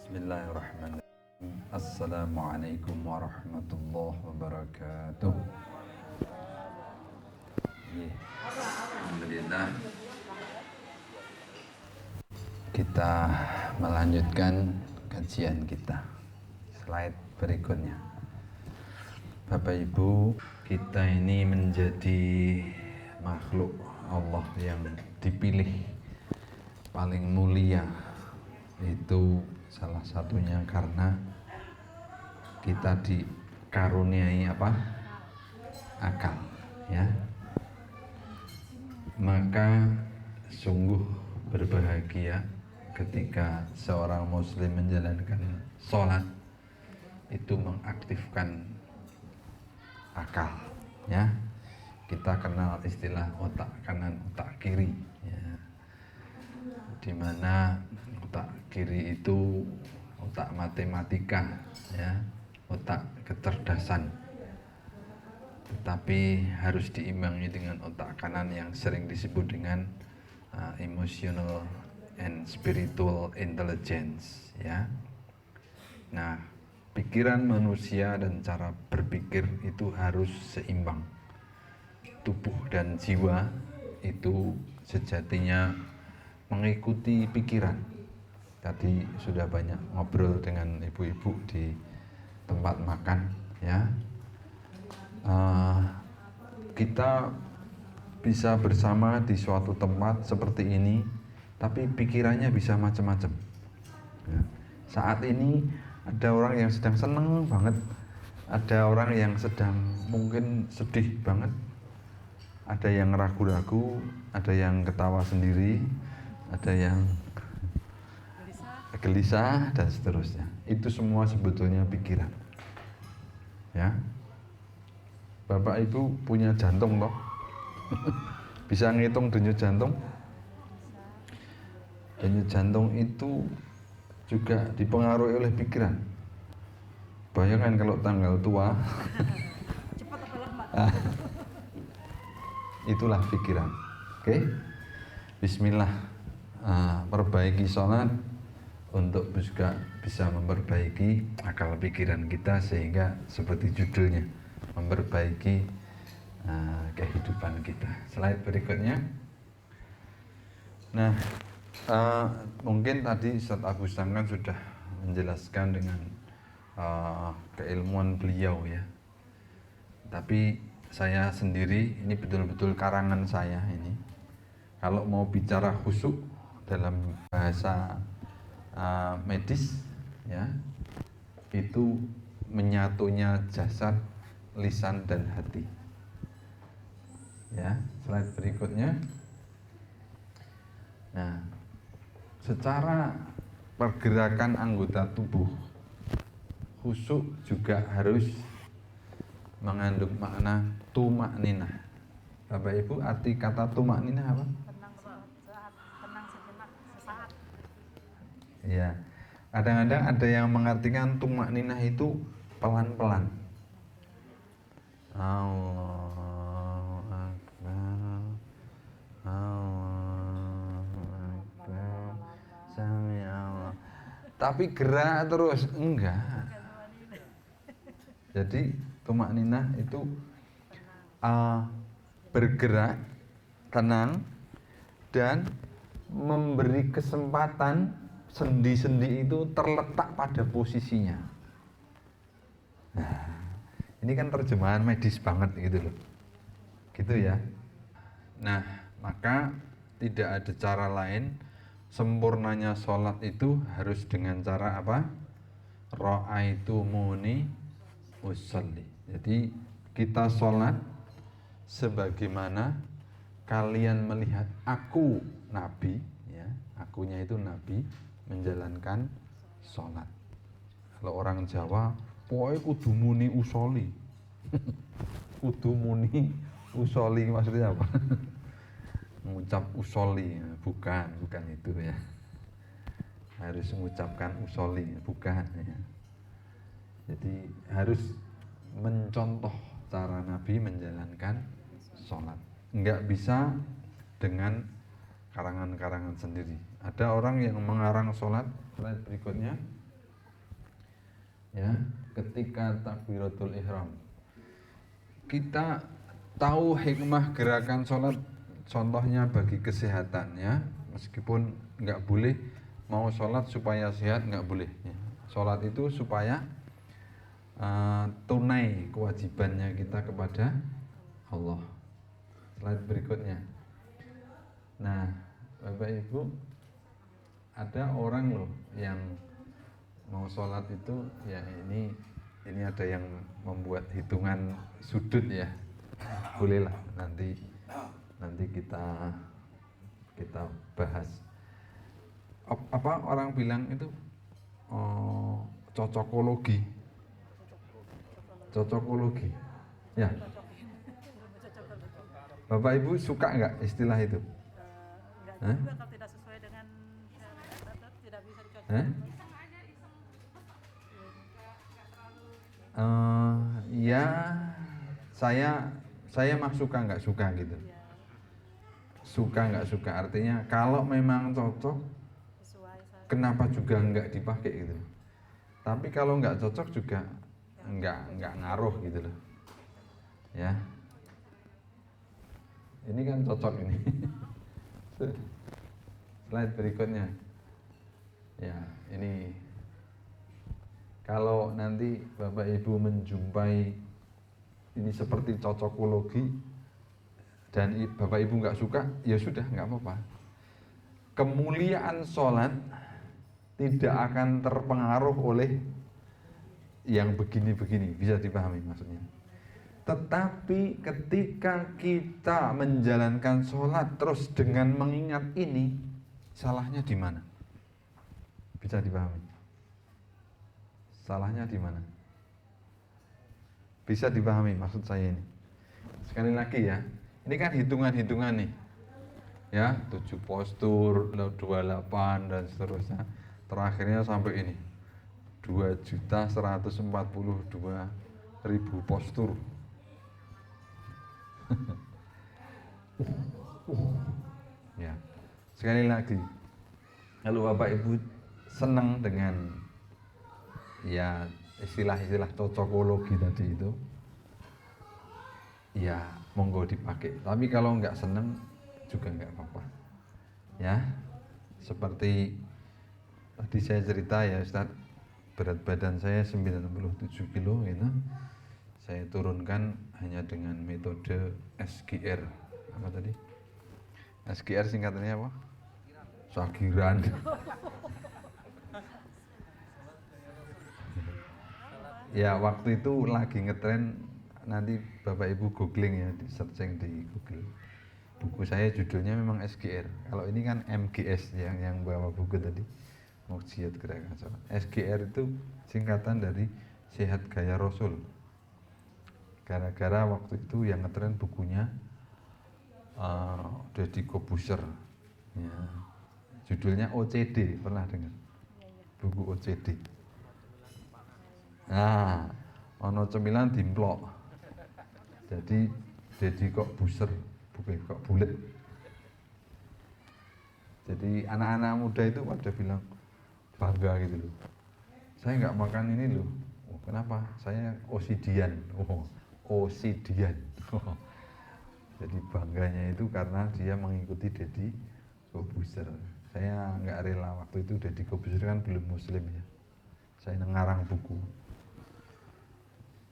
Bismillahirrahmanirrahim. Assalamualaikum warahmatullahi wabarakatuh. Alhamdulillah, kita melanjutkan kajian kita. Slide berikutnya. Bapak Ibu, kita ini menjadi makhluk Allah yang dipilih paling mulia. Itu salah satunya karena kita dikaruniai akal, ya. Maka sungguh berbahagia ketika seorang muslim menjalankan sholat itu mengaktifkan akal, ya. Kita kenal istilah otak kanan, otak kiri, ya. Dimana otak kiri itu otak matematika, ya, otak kecerdasan, tetapi harus diimbangi dengan otak kanan yang sering disebut dengan emotional and spiritual intelligence, ya. Nah, pikiran manusia dan cara berpikir itu harus seimbang. Tubuh dan jiwa itu sejatinya mengikuti pikiran. Tadi sudah banyak ngobrol dengan ibu-ibu di tempat makan, ya. Kita bisa bersama di suatu tempat seperti ini, tapi pikirannya bisa macam-macam, ya. Saat ini ada orang yang sedang seneng banget, ada orang yang sedang mungkin sedih banget, ada yang ragu-ragu, ada yang ketawa sendiri, ada yang gelisah dan seterusnya. Itu semua sebetulnya pikiran, ya. Bapak Ibu punya jantung toh? Bisa ngitung denyut jantung? Denyut jantung itu juga dipengaruhi oleh pikiran. Bayangkan kalau tanggal tua cepat apa lambat? Itulah pikiran. Oke? Bismillah. Perbaiki sholat untuk juga bisa memperbaiki akal pikiran kita, sehingga seperti judulnya, memperbaiki kehidupan kita. Slide berikutnya. Nah, mungkin tadi Ustaz Abu Sangkan sudah menjelaskan dengan keilmuan beliau, ya. Tapi saya sendiri, ini betul-betul karangan saya ini. Kalau mau bicara khusyuk dalam bahasa medis, ya, itu menyatunya jasad, lisan dan hati. Ya, slide berikutnya. Nah, secara pergerakan anggota tubuh, khusyuk juga harus mengandung makna tumakninah. Bapak Ibu, arti kata tumakninah apa? Tenang sejenak, sesaat. Ya, kadang-kadang ada yang mengartikan tumakninah itu pelan-pelan. Allahu Akbar, Allahu Akbar, Sami Allah. Tapi gerak terus, enggak. Jadi tumakninah itu bergerak, tenang, dan memberi kesempatan sendi-sendi itu terletak pada posisinya. Nah, ini kan terjemahan medis banget gitu loh, gitu ya. Nah, maka tidak ada cara lain sempurnanya sholat itu harus dengan cara apa? Ra'aitumuni usolli. Jadi kita sholat sebagaimana kalian melihat aku Nabi, ya, akunya itu Nabi menjalankan sholat. Kalau orang Jawa, pokoknya kudu muni usoli. Kudu muni usoli maksudnya apa? Mengucap usoli, bukan itu, ya. Harus mengucapkan usoli, bukan, ya. Jadi harus mencontoh cara Nabi menjalankan sholat. Enggak bisa dengan karangan-karangan sendiri. Ada orang yang mengarang sholat, slide berikutnya. Ya, ketika takbiratul ihram. Kita tahu hikmah gerakan sholat, contohnya bagi kesehatan ya, meskipun nggak boleh mau sholat supaya sehat, nggak boleh ya. Sholat itu supaya tunai kewajibannya kita kepada Allah. Slide berikutnya. Nah, Bapak Ibu, ada orang loh yang mau sholat itu ya, ini ada yang membuat hitungan sudut ya. Bolehlah nanti kita bahas. Apa orang bilang itu cocokologi ya. Bapak Ibu suka nggak istilah itu? Enggak juga kalau tidak sesuai dengan syariat atau tidak bisa dicocokkan. Ya, saya mah suka nggak suka gitu. Suka nggak suka artinya kalau memang cocok, kenapa juga nggak dipakai gitu. Tapi kalau nggak cocok juga nggak ngaruh gitu loh. Ya, ini kan cocok ini. Slide berikutnya. Ya, ini kalau nanti Bapak Ibu menjumpai ini seperti cocokologi dan Bapak Ibu nggak suka, ya sudah nggak apa-apa. Kemuliaan sholat tidak akan terpengaruh oleh yang begini-begini, bisa dipahami maksudnya. Tetapi ketika kita menjalankan sholat terus dengan mengingat ini, salahnya di mana? Bisa dipahami? Salahnya di mana? Bisa dipahami maksud saya ini? Sekali lagi ya, ini kan hitungan-hitungan nih. Ya, 7 postur, 28 dan seterusnya. Terakhirnya sampai ini. 2.142.000 postur. Ya. Sekali lagi, kalau Bapak Ibu senang dengan ya istilah-istilah cocokologi tadi itu, ya monggo dipakai. Tapi kalau nggak senang juga nggak apa-apa. Ya, seperti tadi saya cerita ya Ustaz, berat badan saya 97 kilo gitu. Saya turunkan hanya dengan metode SGR. Apa tadi? SGR singkatannya apa? Sagiran. Ya, waktu itu lagi ngetren, nanti Bapak Ibu googling ya, di searching di Google. Buku saya judulnya memang SGR. Kalau ini kan MGS yang bawa buku tadi, Mukjizat Gerakan Sholat. SGR itu singkatan dari Sehat Gaya Rasul. Gara-gara waktu itu yang ngetren bukunya Deddy Kobuser. Ya. Judulnya OCD, pernah dengar? Buku OCD. Nah, ono cemilan dimplok. Jadi kok buser, bukan kok bulet. Jadi anak-anak muda itu pada bilang bangga gitu loh. Saya nggak makan ini loh. Oh, kenapa? Saya OCD-an. Oh, OCD-an. Jadi bangganya itu karena dia mengikuti Deddy Kobuser. Saya nggak rela waktu itu, Deddy Kobuser kan belum muslim ya. Saya ngarang buku.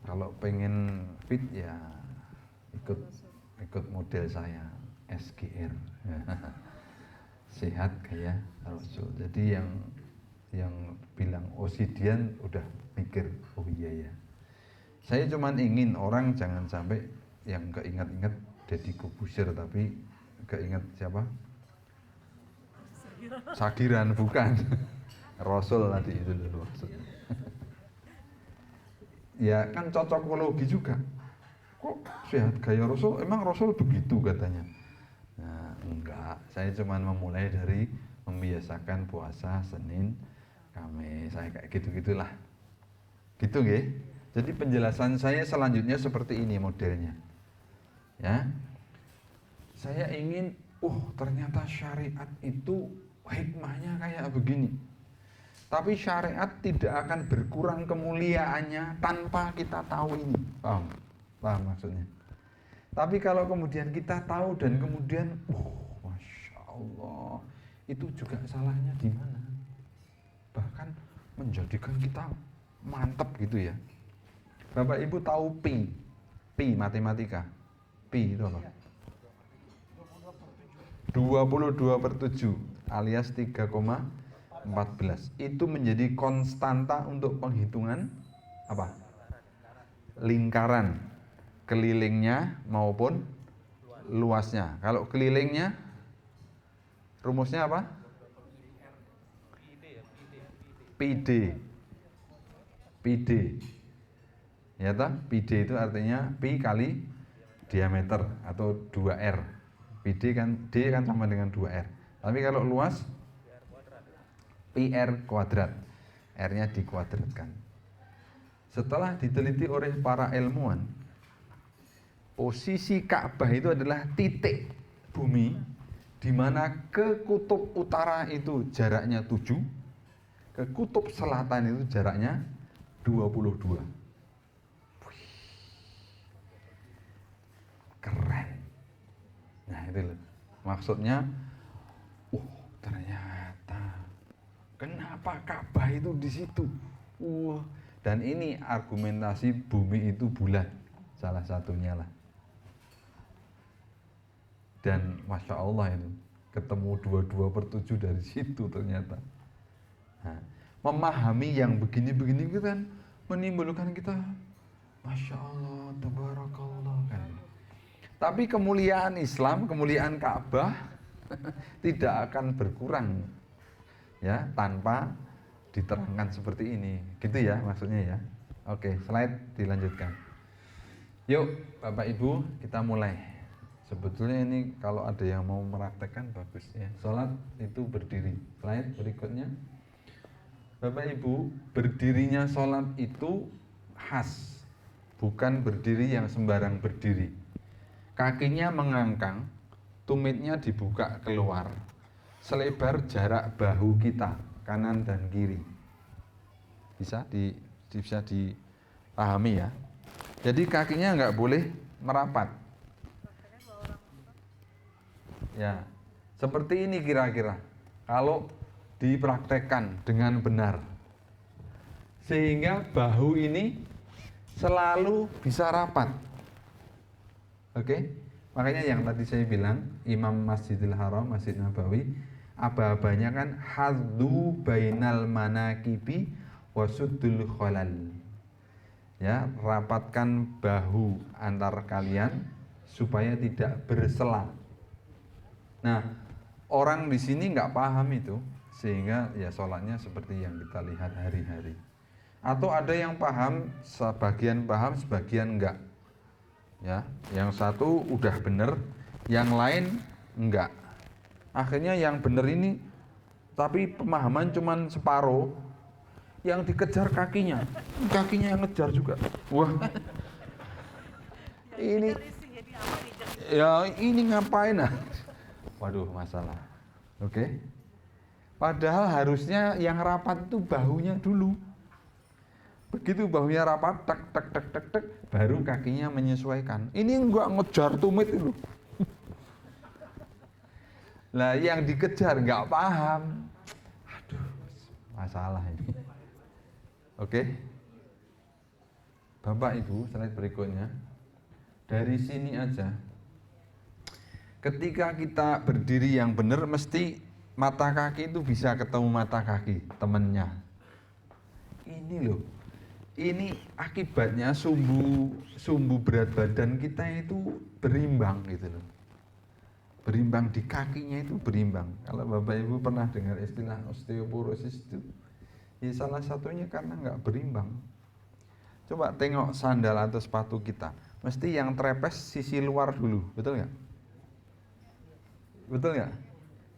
Kalau pengen fit ya ikut model saya, SGR. Sehat Gaya Rasul. Jadi yang bilang OCD-an udah mikir, oh iya ya. Saya cuman ingin orang jangan sampai yang keinget-inget Deddy Kobuser, tapi keinget siapa? Sagiran, bukan. Rasul tadi itu dulu maksudnya. Ya kan cocokologi juga. Kok Sehat Gaya Rasul? Emang Rasul begitu katanya. Nah, enggak. Saya cuman memulai dari membiasakan puasa Senin, Kamis. Saya kayak gitu-gitulah. Gitu nggih. Jadi penjelasan saya selanjutnya seperti ini modelnya. Ya. Saya ingin, ternyata syariat itu hikmahnya kayak begini. Tapi syariat tidak akan berkurang kemuliaannya tanpa kita tahu ini. Paham? Paham maksudnya? Tapi kalau kemudian kita tahu dan kemudian, Masya Allah, itu juga salahnya di mana? Bahkan menjadikan kita mantap gitu ya. Bapak Ibu tahu pi matematika. Pi itu apa? 22/7 alias 3,14. Itu menjadi konstanta untuk penghitungan apa? Lingkaran kelilingnya maupun luasnya. Kalau kelilingnya rumusnya apa? Pi d. Ya toh? Pi d itu artinya pi kali diameter atau 2R. Pi d kan sama dengan 2R. Tapi kalau luas pi r kuadrat. R-nya dikuadratkan. Setelah diteliti oleh para ilmuwan, posisi Ka'bah itu adalah titik bumi di mana ke kutub utara itu jaraknya 7, ke kutub selatan itu jaraknya 22. Keren. Nah itu loh. Maksudnya, ternyata kenapa Ka'bah itu di situ? Dan ini argumentasi bumi itu bulat, salah satunya lah. Dan Masya Allah itu ketemu 22/7 dari situ ternyata. Nah, memahami yang begini-begini itu kan menimbulkan kita Masya Allah, Tabarakallah kan. Tapi kemuliaan Islam, kemuliaan Ka'bah tidak akan berkurang ya tanpa diterangkan seperti ini. Gitu ya maksudnya ya. Oke, slide dilanjutkan. Yuk Bapak Ibu, kita mulai. Sebetulnya ini kalau ada yang mau meraktekkan bagus ya. Sholat itu berdiri. Slide berikutnya. Bapak Ibu, berdirinya sholat itu khas, bukan berdiri yang sembarang berdiri. Kakinya mengangkang, tumitnya dibuka keluar, selebar jarak bahu kita, kanan dan kiri. Bisa dipahami ya. Jadi kakinya nggak boleh merapat. Ya, seperti ini kira-kira. Kalau dipraktekkan dengan benar, sehingga bahu ini selalu bisa rapat. Oke, makanya yang tadi saya bilang Imam Masjidil Haram, Masjid Nabawi, aba-abanya kan haddu bainal manakibi wasuddul khalal. Ya, rapatkan bahu antar kalian supaya tidak bersela. Nah, orang di sini nggak paham itu, sehingga ya sholatnya seperti yang kita lihat hari-hari. Atau ada yang paham, sebagian paham, sebagian enggak. Ya, yang satu udah bener, yang lain enggak. Akhirnya yang bener ini, tapi pemahaman cuman separuh, yang dikejar kakinya yang ngejar juga. Wah, ini, ya ini ngapain ah? Waduh, masalah. Oke. Padahal harusnya yang rapat itu bahunya dulu. Begitu bahunya rapat, tek tek tek tek tek, baru kakinya menyesuaikan. Ini enggak ngejar tumit itu. Lah yang dikejar enggak paham. Aduh, masalah ini. Oke. Bapak Ibu, slide berikutnya. Dari sini aja. Ketika kita berdiri yang benar, mesti mata kaki itu bisa ketemu mata kaki temennya. Ini loh. Ini akibatnya sumbu berat badan kita itu berimbang gitu loh. Berimbang di kakinya itu berimbang. Kalau Bapak Ibu pernah dengar istilah osteoporosis itu, ya salah satunya karena nggak berimbang. Coba tengok sandal atau sepatu kita, mesti yang trepes sisi luar dulu, betul nggak? Betul nggak?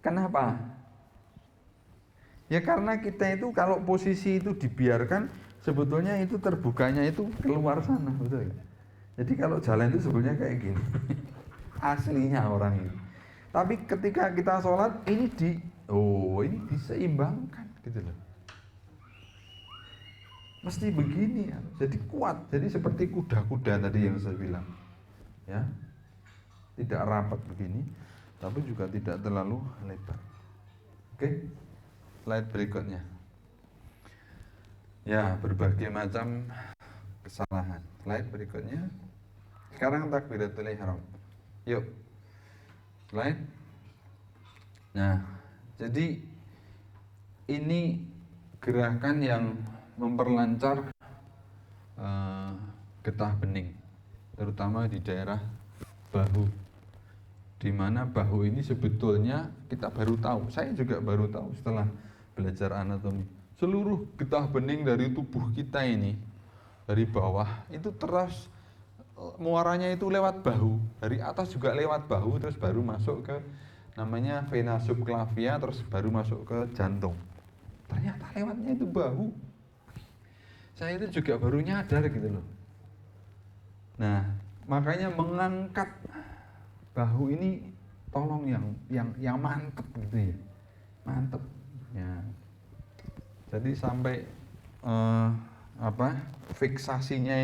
Kenapa? Ya karena kita itu kalau posisi itu dibiarkan, sebetulnya itu terbukanya itu keluar sana, betul ya? Jadi kalau jalan itu sebetulnya kayak gini. Aslinya orang ini. Tapi ketika kita sholat ini ini diseimbangkan gitu loh. mesti begini ya. Jadi kuat, jadi seperti kuda-kuda tadi yang saya bilang ya, tidak rapat begini tapi juga tidak terlalu lebar. Oke, slide berikutnya ya, berbagai macam kesalahan. Slide berikutnya, sekarang takbiratul ihram. Yuk, slide. Nah, jadi ini gerakan yang memperlancar getah bening, terutama di daerah bahu, di mana bahu ini sebetulnya kita baru tahu, saya juga baru tahu setelah belajar anatomi, seluruh getah bening dari tubuh kita ini dari bawah itu terus muaranya itu lewat bahu, dari atas juga lewat bahu, terus baru masuk ke namanya vena subclavia, terus baru masuk ke jantung. Ternyata lewatnya itu bahu. Saya itu juga baru nyadar gitu loh. Nah, makanya mengangkat bahu ini tolong yang mantep gitu ya. Mantep ya. Jadi sampai fiksasinya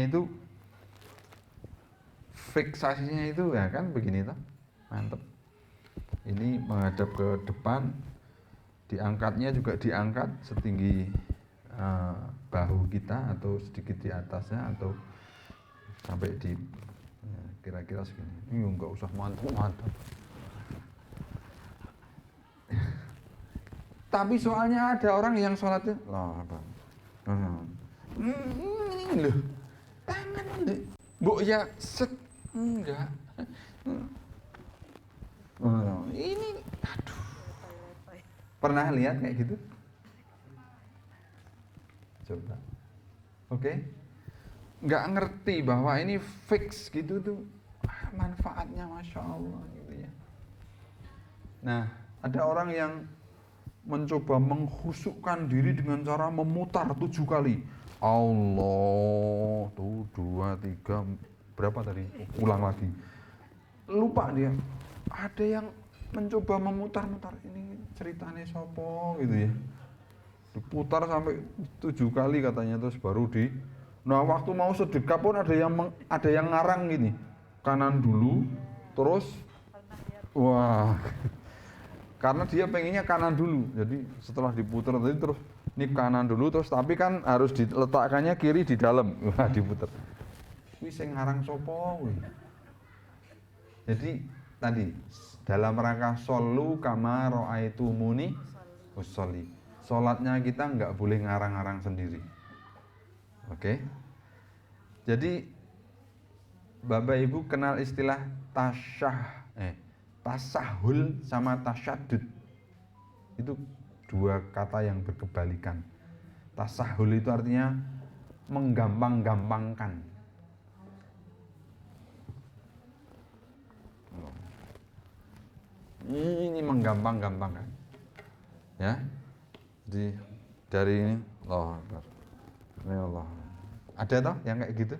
itu ya kan begini toh. Mantep. Ini menghadap ke depan, diangkatnya juga diangkat setinggi bahu kita atau sedikit di atasnya atau sampai di ya, kira-kira segini. Ini enggak usah mantap. Tapi soalnya ada orang yang sholatnya loh apa? Loh, tangan loh. Mbok ya set enggak. Oh, ini aduh. Pernah lihat kayak gitu? Coba. Oke. Nggak ngerti bahwa ini fix gitu tuh manfaatnya Masya Allah gitu ya. Nah, ada orang yang mencoba menghusukkan diri dengan cara memutar 7 kali. Allah, tuh 2, 3, berapa tadi? Ulang lagi. Lupa dia. Ada yang mencoba memutar-mutar, ini ceritanya sopo gitu ya. Diputar sampai 7 kali katanya, terus baru nah waktu mau sedekah pun ada yang ngarang gini, kanan dulu terus wah karena dia pengennya kanan dulu, jadi setelah diputar tadi terus ini kanan dulu terus, tapi kan harus diletakkannya kiri di dalam, wah diputar. Wih sing ngarang sopo wih. Jadi tadi dalam rangka solu kama ro'aitumuni usolli, sholatnya kita nggak boleh ngarang-ngarang sendiri. Oke. Jadi Bapak Ibu kenal istilah tasahul sama tasyadud. Itu dua kata yang berkebalikan. Tasahul itu artinya menggampang-gampangkan. Ini menggampang-gampangkan. Ya. Jadi dari ini ya Allah. Ada toh yang kayak gitu?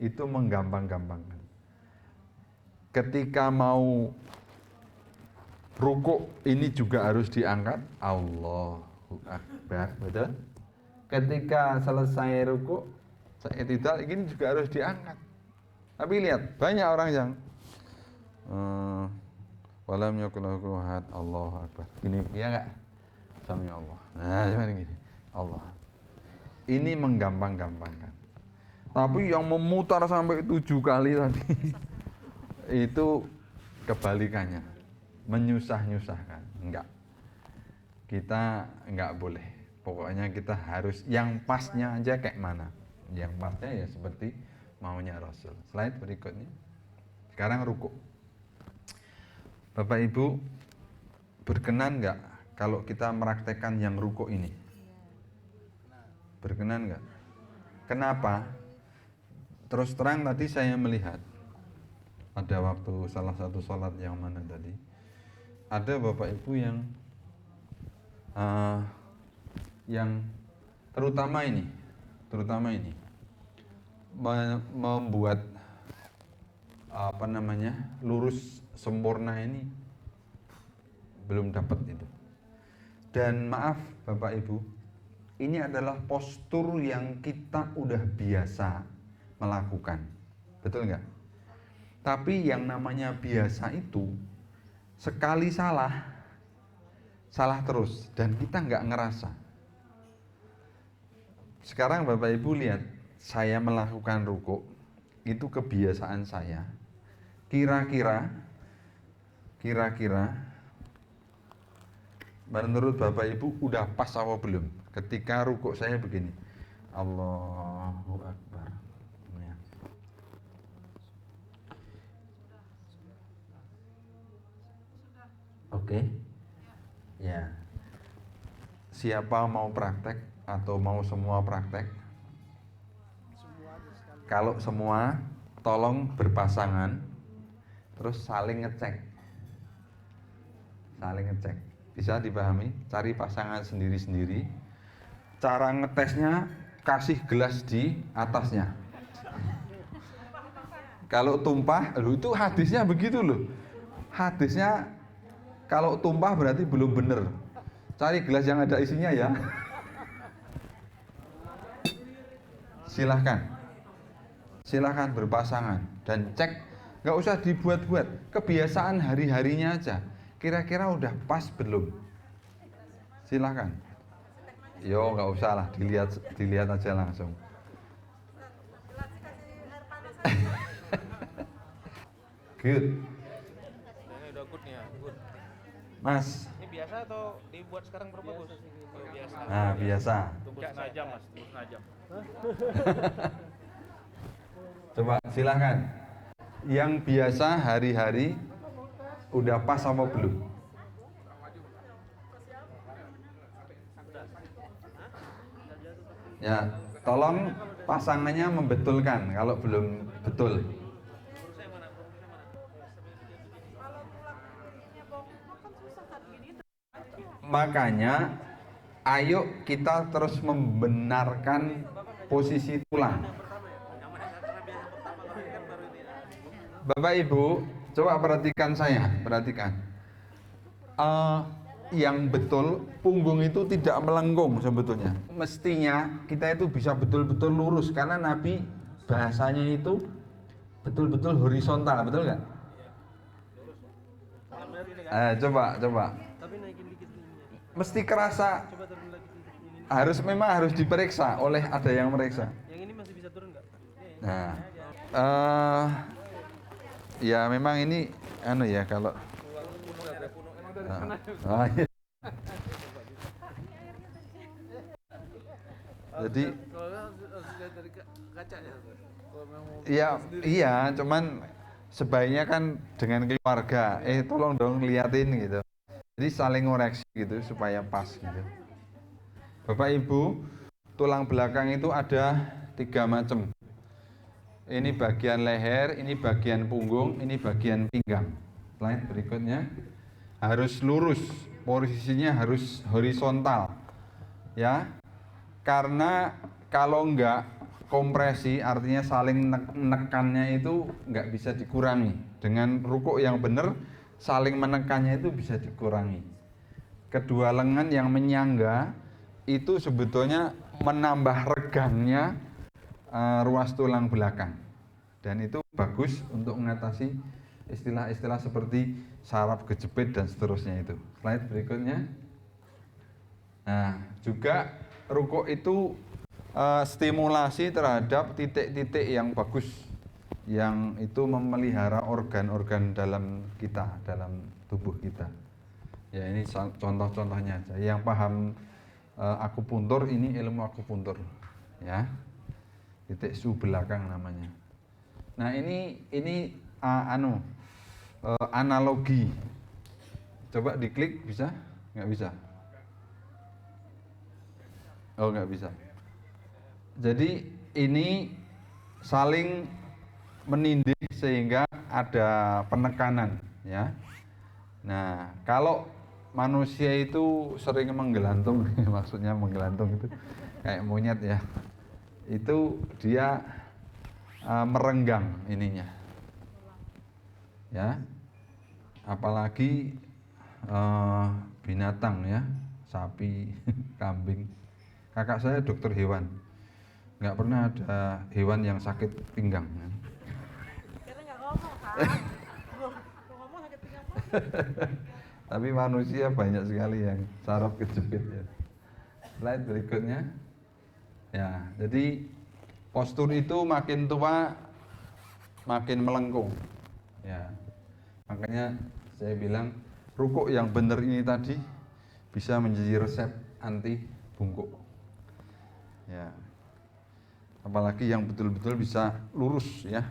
Itu menggampang-gampangkan. Ketika mau rukuk ini juga harus diangkat, Allahu Akbar, betul? Ketika selesai rukuk, saya tidak ini juga harus diangkat. Tapi lihat, banyak orang yang walam yakul lahu ahad, Allahu Akbar. Gini, iya enggak? Sami Allah. Nah, cuman gini. Allah. Ini menggampang-gampangkan. Tapi yang memutar sampai 7 kali tadi itu kebalikannya, menyusah-nyusahkan. Enggak. Kita enggak boleh. Pokoknya kita harus yang pasnya aja kayak mana. Yang pasnya ya seperti maunya Rasul. Slide berikutnya. Sekarang rukuk. Bapak Ibu berkenan enggak kalau kita meraktekkan yang rukuk ini? Berkenan enggak? Kenapa? Terus terang tadi saya melihat pada waktu salah satu sholat yang mana tadi, ada Bapak Ibu yang terutama ini membuat lurus sempurna ini belum dapat itu. Dan maaf Bapak Ibu, ini adalah postur yang kita udah biasa melakukan. Betul nggak? Tapi yang namanya biasa itu sekali salah, salah terus dan kita nggak ngerasa. Sekarang Bapak Ibu lihat, saya melakukan rukuk, itu kebiasaan saya. Kira-kira menurut Bapak Ibu udah pas apa belum? Ketika rukuk saya begini, Allahu Akbar. Ya. Oke. Ya. Siapa mau praktek atau mau semua praktek? Kalau semua, tolong berpasangan, terus saling ngecek. Saling ngecek. Bisa dipahami? Cari pasangan sendiri-sendiri. Cara ngetesnya, kasih gelas di atasnya. Kalau tumpah, itu hadisnya begitu loh. Hadisnya kalau tumpah berarti belum bener. Cari gelas yang ada isinya ya. Silahkan berpasangan dan cek, nggak usah dibuat-buat, kebiasaan hari-harinya aja. Kira-kira udah pas belum? Silahkan. Yo nggak usah lah, dilihat aja langsung. Good. Ini udah good nih ya, good. Mas. Ini biasa atau dibuat sekarang berapa Gus? Oh, biasa. Nah, biasa. Tunggu setengah jam Mas, tunggu setengah jam. Coba silahkan. Yang biasa hari-hari udah pas sama belum? Ya, tolong pasangannya membetulkan kalau belum betul. Makanya ayo kita terus membenarkan posisi tulang. Bapak Ibu, coba perhatikan saya, perhatikan. Yang betul, punggung itu tidak melengkung sebetulnya. Mestinya kita itu bisa betul-betul lurus, karena Nabi bahasanya itu betul-betul horizontal, betul nggak? Coba. Mesti kerasa. Memang harus diperiksa oleh ada yang meriksa. Yang ini masih bisa turun nggak? Nah, ya memang ini ya kalau. Iya. Jadi iya, cuman sebaiknya kan dengan keluarga, tolong dong liatin gitu. Jadi saling ngoreksi gitu supaya pas gitu. Bapak Ibu, tulang belakang itu ada 3 macam. Ini bagian leher, ini bagian punggung, ini bagian pinggang. Slide berikutnya. Harus lurus, posisinya harus horizontal. Ya. Karena kalau enggak kompresi, artinya saling menekannya itu enggak bisa dikurangi. Dengan rukuk yang benar, saling menekannya itu bisa dikurangi. Kedua lengan yang menyangga itu sebetulnya menambah regangnya ruas tulang belakang, dan itu bagus untuk mengatasi istilah-istilah seperti saraf kejepit dan seterusnya itu. Slide berikutnya. Nah, juga rukuk itu stimulasi terhadap titik-titik yang bagus, yang itu memelihara organ-organ dalam kita, dalam tubuh kita. Ya, ini contoh-contohnya aja. Yang paham akupuntur, ini ilmu akupuntur, ya. Titik su belakang namanya. Nah, ini analogi. Coba diklik, bisa? Nggak bisa? Oh, nggak bisa. Jadi ini saling menindih sehingga ada penekanan, ya. Nah, kalau manusia itu sering menggelantung, maksudnya menggelantung itu kayak monyet ya. Itu dia merenggang ininya, ya. Apalagi binatang ya, sapi, kambing. Kakak saya dokter hewan, nggak pernah ada hewan yang sakit pinggang. Karena nggak ngomong kan. Ngomong sakit pinggang mulu. Tapi manusia banyak sekali yang saraf kejepit ya. Slide berikutnya. Ya, jadi postur itu makin tua makin melengkung. Ya. Makanya saya bilang rukuk yang benar ini tadi bisa menjadi resep anti bungkuk. Ya. Apalagi yang betul-betul bisa lurus ya.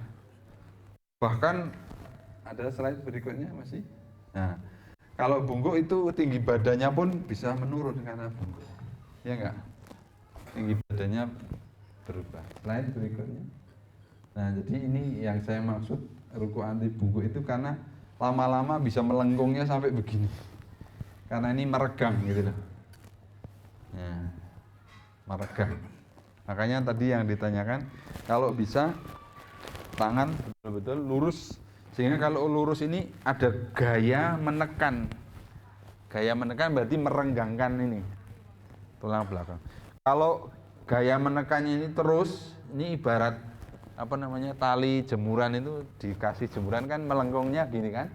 Bahkan ada slide berikutnya masih. Nah, kalau bungkuk itu tinggi badannya pun bisa menurun karena bungkuk. Ya enggak? Tinggi badannya berubah. Slide berikutnya. Nah, jadi ini yang saya maksud rukuk anti bungkuk itu karena lama-lama bisa melengkungnya sampai begini. Karena ini meregang gitu loh. Nah, meregang. Makanya tadi yang ditanyakan, kalau bisa tangan betul-betul lurus, sehingga kalau lurus ini ada gaya menekan. Gaya menekan berarti merenggangkan ini tulang belakang. Kalau gaya menekannya ini terus, ini ibarat apa namanya, tali jemuran itu dikasih jemuran kan melengkungnya gini kan,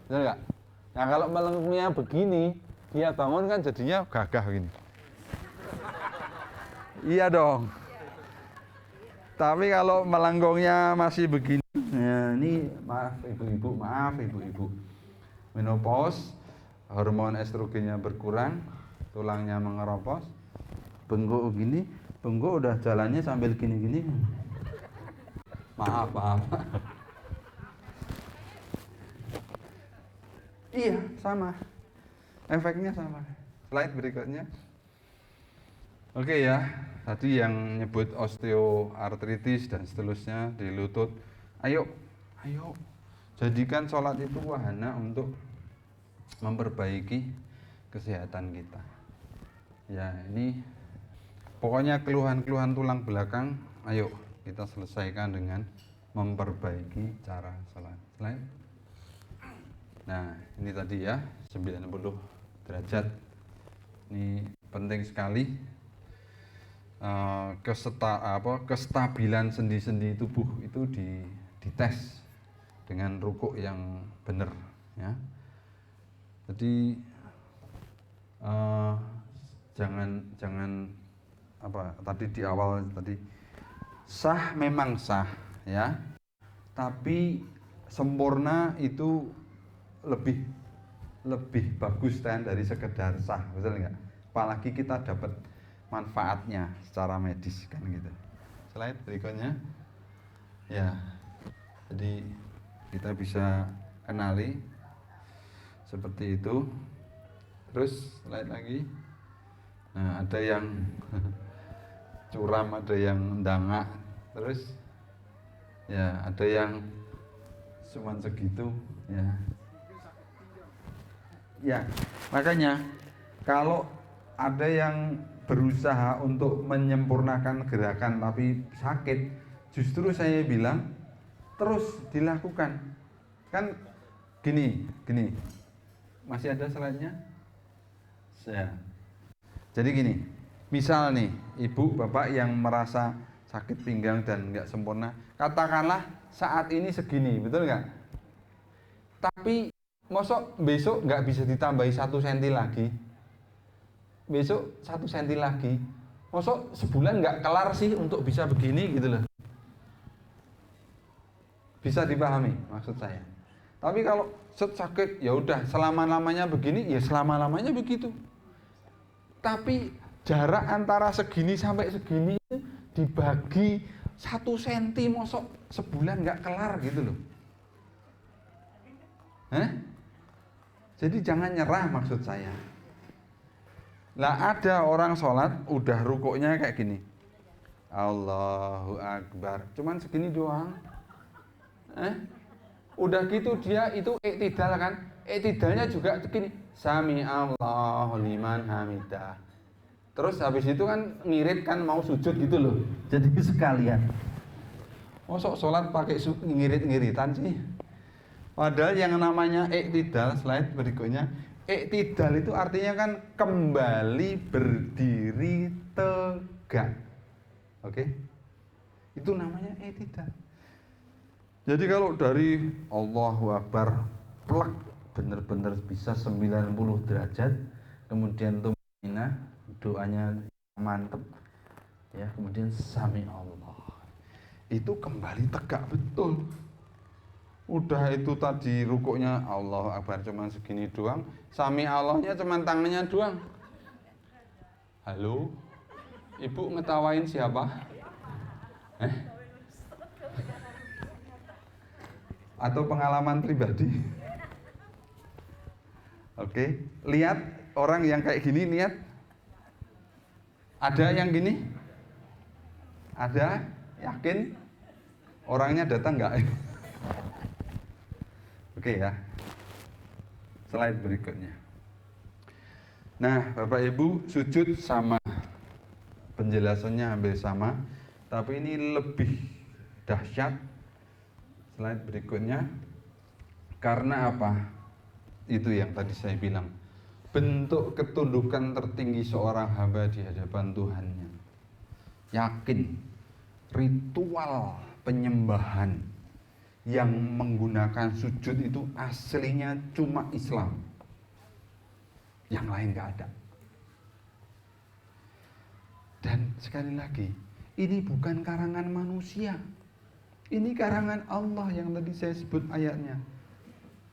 betul nggak? Nah kalau melengkungnya begini, dia bangun kan jadinya gagah gini. Iya dong. Tapi kalau melengkungnya masih begini, ya ini maaf ibu-ibu, menopause, hormon estrogennya berkurang, tulangnya mengeropos, bengkok begini, bengkok udah jalannya sambil gini-gini. Maaf. Iya, sama. Efeknya sama. Slide berikutnya. Oke ya, tadi yang nyebut osteoartritis dan seterusnya di lutut. Ayo, jadikan sholat itu wahana untuk memperbaiki kesehatan kita. Ya, ini pokoknya keluhan-keluhan tulang belakang, ayo kita selesaikan dengan memperbaiki cara sholat. Slide. Nah, ini tadi ya, 90 derajat. Ini penting sekali. Kestabilan sendi-sendi tubuh itu dites dengan rukuk yang benar ya. Jadi jangan apa tadi di awal tadi, sah memang sah ya, tapi sempurna itu lebih bagus kan dari sekedar sah, betul nggak? Apalagi kita dapat manfaatnya secara medis kan gitu. Slide berikutnya. Ya. Jadi kita bisa kenali seperti itu. Terus slide lagi. Nah, ada yang curam, ada yang dangak. Terus ya, ada yang cuman segitu ya. Ya, makanya kalau ada yang berusaha untuk menyempurnakan gerakan tapi sakit, justru saya bilang terus dilakukan. Kan gini, masih ada slide-nya? Jadi gini, misal nih ibu bapak yang merasa sakit pinggang dan nggak sempurna, katakanlah saat ini segini, betul nggak? Tapi mosok besok nggak bisa ditambahi 1 cm lagi, besok 1 cm lagi, mosok sebulan nggak kelar sih untuk bisa begini gitu loh. Bisa dipahami maksud saya. Tapi kalau sakit ya udah selama-lamanya begini, ya selama-lamanya begitu. Tapi jarak antara segini sampai segini itu dibagi 1 cm, mosok sebulan nggak kelar gitu loh. Jadi jangan nyerah maksud saya. Lah ada orang sholat udah rukuknya kayak gini, Allahu Akbar, cuman segini doang. Udah gitu dia itu iktidal kan, iktidalnya juga segini, Sami Allahu liman hamidah. Terus habis itu kan ngirit kan mau sujud gitu loh. Jadi sekalian. Mosok sholat pakai ngirit-ngiritan sih. Padahal yang namanya iktidal, slide berikutnya, Iktidal itu artinya kan kembali berdiri tegak. Oke? Itu namanya iktidal. Jadi kalau dari Allahu Akbar plek bener-bener bisa 90 derajat, kemudian tumanina, doanya mantep ya, kemudian sami Allah, itu kembali tegak betul. Udah itu tadi rukuknya Allahu Akbar cuman segini doang, sami Allahnya cuman tangannya doang. Halo, ibu ngetawain siapa? Atau pengalaman pribadi? Oke, lihat orang yang kayak gini, lihat. Ada yang gini? Ada? Yakin? Orangnya datang nggak? Oke ya. Slide berikutnya. Nah, Bapak Ibu, sujud sama. Penjelasannya hampir sama, tapi ini lebih dahsyat. Slide berikutnya. Karena apa? Itu yang tadi saya bilang. Bentuk ketundukan tertinggi seorang hamba di hadapan Tuhannya. Yakin, ritual penyembahan yang menggunakan sujud itu aslinya cuma Islam. Yang lain gak ada. Dan sekali lagi, ini bukan karangan manusia. Ini karangan Allah yang tadi saya sebut ayatnya.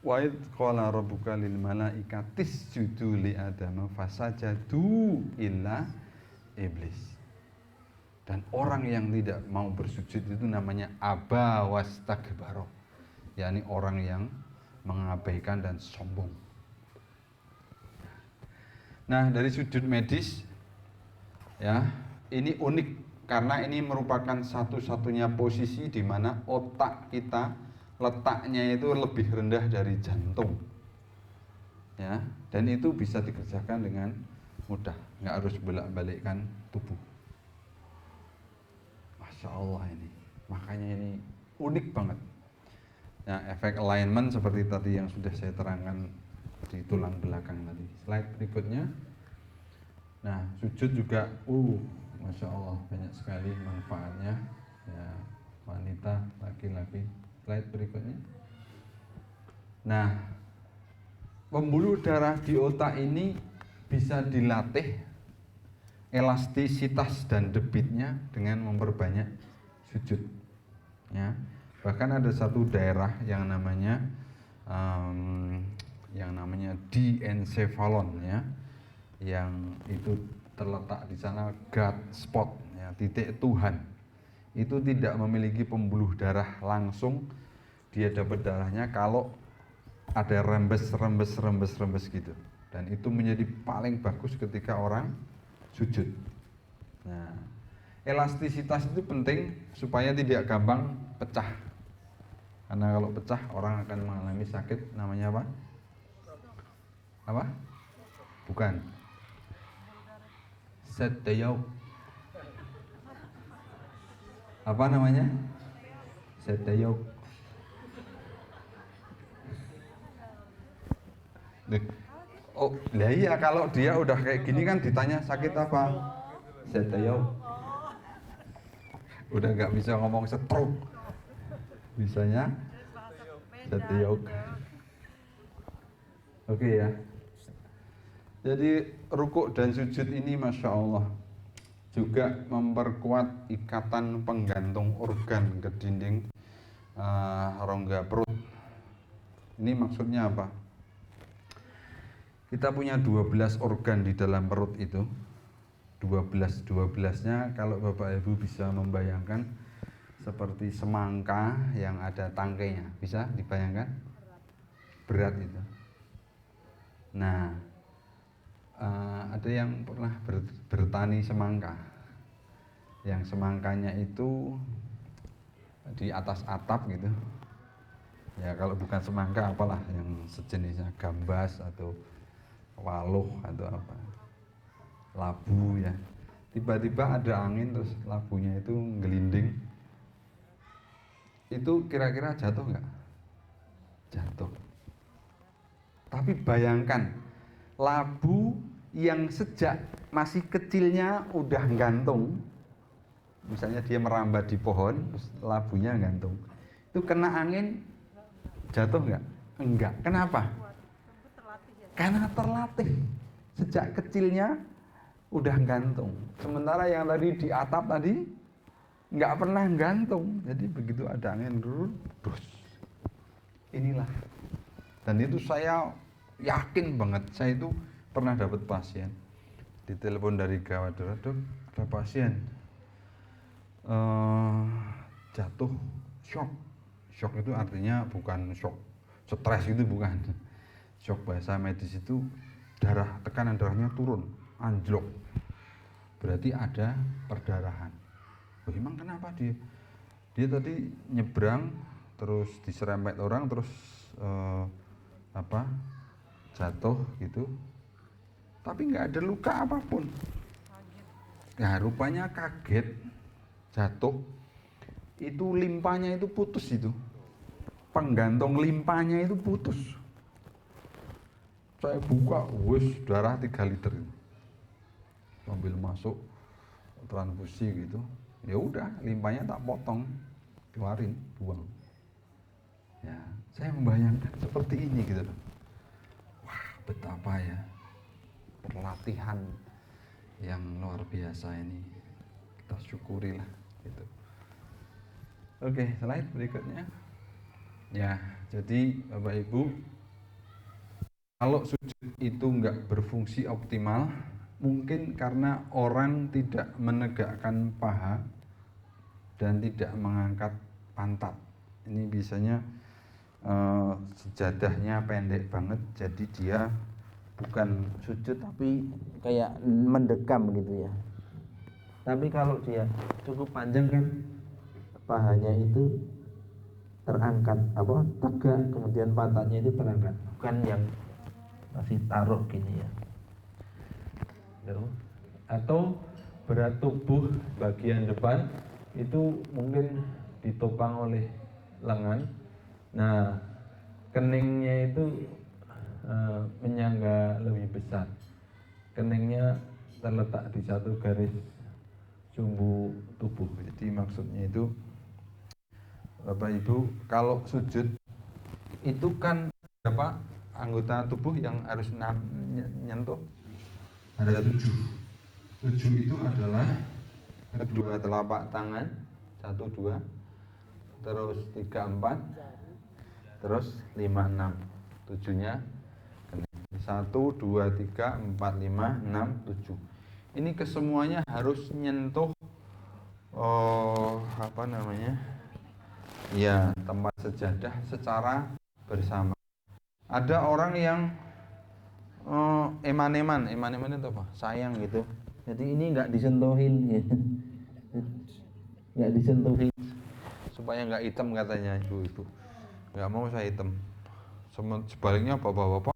Wa id qala rabbuka lil malaikati isjudu li adama fasajadu illa iblis. Dan orang yang tidak mau bersujud itu namanya aba wastakbara, yakni orang yang mengabaikan dan sombong. Nah, dari sujud medis ya, ini unik karena ini merupakan satu-satunya posisi di mana otak kita letaknya itu lebih rendah dari jantung, ya, dan itu bisa dikerjakan dengan mudah, nggak harus bolak-balikkan tubuh. Masya Allah ini, makanya ini unik banget. Ya, efek alignment seperti tadi yang sudah saya terangkan di tulang belakang tadi. Slide berikutnya. Nah, sujud juga, Masya Allah banyak sekali manfaatnya. Ya, wanita, laki-laki. Slide berikutnya. Nah, pembuluh darah di otak ini bisa dilatih elastisitas dan debitnya dengan memperbanyak sujud. Ya, bahkan ada satu daerah yang namanya diencephalon ya, yang itu terletak di sana God spot ya, titik Tuhan. Itu tidak memiliki pembuluh darah langsung, dia dapat darahnya kalau ada rembes gitu, dan itu menjadi paling bagus ketika orang sujud. Nah, elastisitas itu penting supaya tidak gampang pecah, karena kalau pecah orang akan mengalami sakit, namanya apa? Apa? Bukan. Seteyau. Apa namanya? Seteyau. Oh, lah iya, kalau dia udah kayak gini kan ditanya sakit apa? Seteyau. Udah nggak bisa ngomong stroke, bisanya seteyau. Oke ya. Jadi rukuk dan sujud ini Masya Allah juga memperkuat ikatan penggantung organ ke dinding rongga perut. Ini maksudnya apa? Kita punya 12 organ di dalam perut itu. 12-12-nya kalau Bapak Ibu bisa membayangkan seperti semangka yang ada tangkainya. Bisa dibayangkan? Berat itu. Nah, ada yang pernah bertani semangka, yang semangkanya itu di atas atap gitu ya, kalau bukan semangka apalah yang sejenisnya, gambas atau waluh atau apa, labu ya. Tiba-tiba ada angin terus labunya itu ngelinding, itu kira-kira jatuh nggak? Jatuh. Tapi bayangkan labu yang sejak masih kecilnya udah gantung, misalnya dia merambat di pohon, terus labunya gantung, itu kena angin jatuh nggak? Enggak. Kenapa? Terlatih ya. Karena terlatih sejak kecilnya udah gantung. Sementara yang tadi di atap tadi nggak pernah gantung. Jadi begitu ada angin terus. Inilah. Dan itu saya yakin banget. Saya itu pernah dapat pasien ditelepon dari gawat darurat, "Dok, ada pasien jatuh shock." Shock itu artinya bukan shock stres itu, bukan. Shock bahasa medis itu tekanan darahnya turun, anjlok. Berarti ada perdarahan. Oh, emang kenapa dia? Dia tadi nyebrang terus diserempet orang terus jatuh gitu. Tapi nggak ada luka apapun. Nah, rupanya kaget jatuh. Itu limpanya itu putus itu. Penggantung limpanya itu putus. Saya buka, wis darah 3 liter itu. Sambil masuk transfusi gitu. Ya udah, limpanya tak potong, keluarin, buang. Ya, saya membayangkan seperti ini gitu loh. Wah, betapa ya perlatihan yang luar biasa ini. Kita syukurilah gitu. Oke, slide berikutnya. Ya, jadi Bapak Ibu, kalau sujud itu nggak berfungsi optimal, mungkin karena orang tidak menegakkan paha dan tidak mengangkat pantat. Ini biasanya sejadahnya pendek banget, jadi dia bukan sujud tapi kayak mendekam gitu ya. Tapi kalau dia cukup panjang kan, pahanya itu terangkat tegak, kemudian pantatnya itu terangkat, bukan yang masih taruh gini ya. Atau berat tubuh bagian depan itu mungkin ditopang oleh lengan. Nah, keningnya itu menyangga lebih besar. Keningnya terletak di satu garis sumbu tubuh. Jadi maksudnya itu, Bapak Ibu, kalau sujud itu kan berapa anggota tubuh yang harus nyentuh? Ada 7. 7 itu adalah kedua telapak tangan, 1, 2, terus 3, 4, terus 5, 6. 7-nya 1, 2, 3, 4, 5, 6, 7. Ini kesemuanya harus nyentuh ya, tempat sejadah secara bersama. Ada orang yang eman-eman itu apa? Sayang gitu. Jadi ini nggak disentuhin, ya. Nggak disentuhin supaya nggak hitam katanya ibu-ibu. Nggak mau saya hitam. Sebaliknya bapak-bapak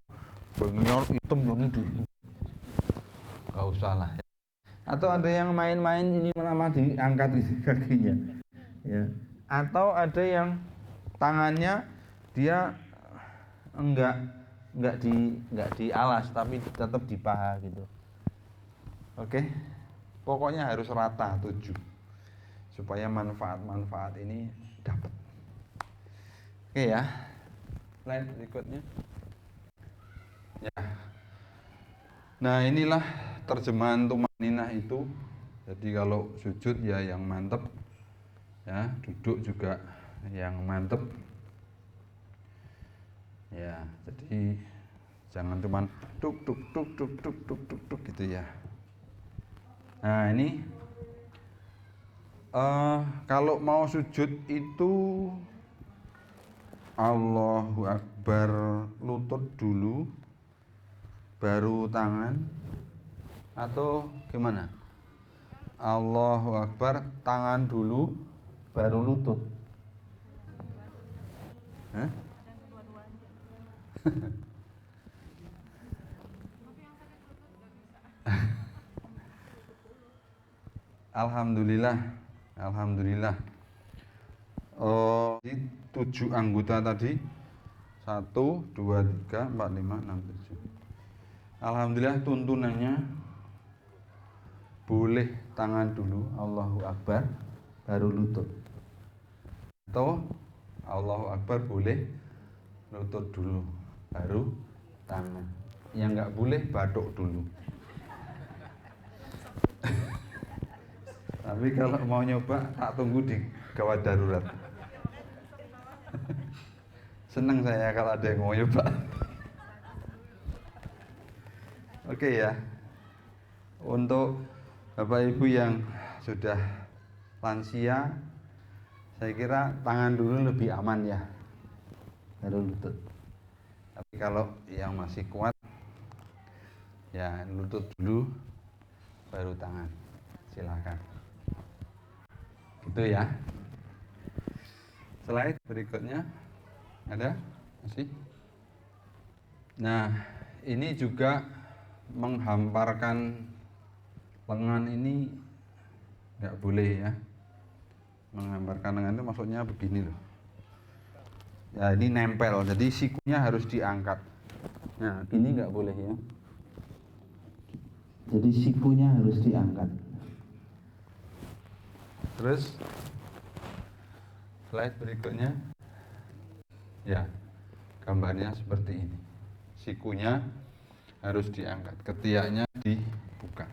pengennya hitam belum itu. Nggak usah lah. Atau ada yang main-main ini malah diangkat kakinya, ya. Atau ada yang tangannya dia enggak di alas tapi tetap di paha gitu. Oke. Pokoknya harus rata 7 supaya manfaat ini dapat. Oke ya. Slide berikutnya. Ya. Nah, inilah terjemahan tumaninah itu. Jadi kalau sujud ya yang mantep, ya, duduk juga yang mantep. Ya, jadi jangan cuman tuk gitu ya. Nah, ini kalau mau sujud itu Allahu Akbar lutut dulu baru tangan, atau gimana? Allahu Akbar tangan dulu baru lutut. Hah? Alhamdulillah. Oh, 7 anggota tadi. 1, 2, 3, 4, 5, 6, 7. Alhamdulillah tuntunannya boleh tangan dulu, Allahu Akbar, baru lutut. Atau Allahu Akbar boleh lutut dulu, baru tangan. Yang nggak boleh batuk dulu. Tapi kalau mau nyoba, tak tunggu di gawat darurat. Seneng saya kalau ada yang mau nyoba. Oke ya. Untuk Bapak Ibu yang sudah lansia, saya kira tangan dulu lebih aman ya, baru lutut. Tapi kalau yang masih kuat, ya lutut dulu, baru tangan. Silakan. Gitu ya. Slide berikutnya ada masih. Nah, ini juga menghamparkan lengan ini nggak boleh ya. Menghamparkan lengan itu maksudnya begini loh. Ya ini nempel, jadi sikunya harus diangkat. Nah, gini nggak boleh ya. Jadi sikunya harus diangkat. Terus slide berikutnya. Ya, gambarnya seperti ini. Sikunya harus diangkat, ketiaknya dibuka.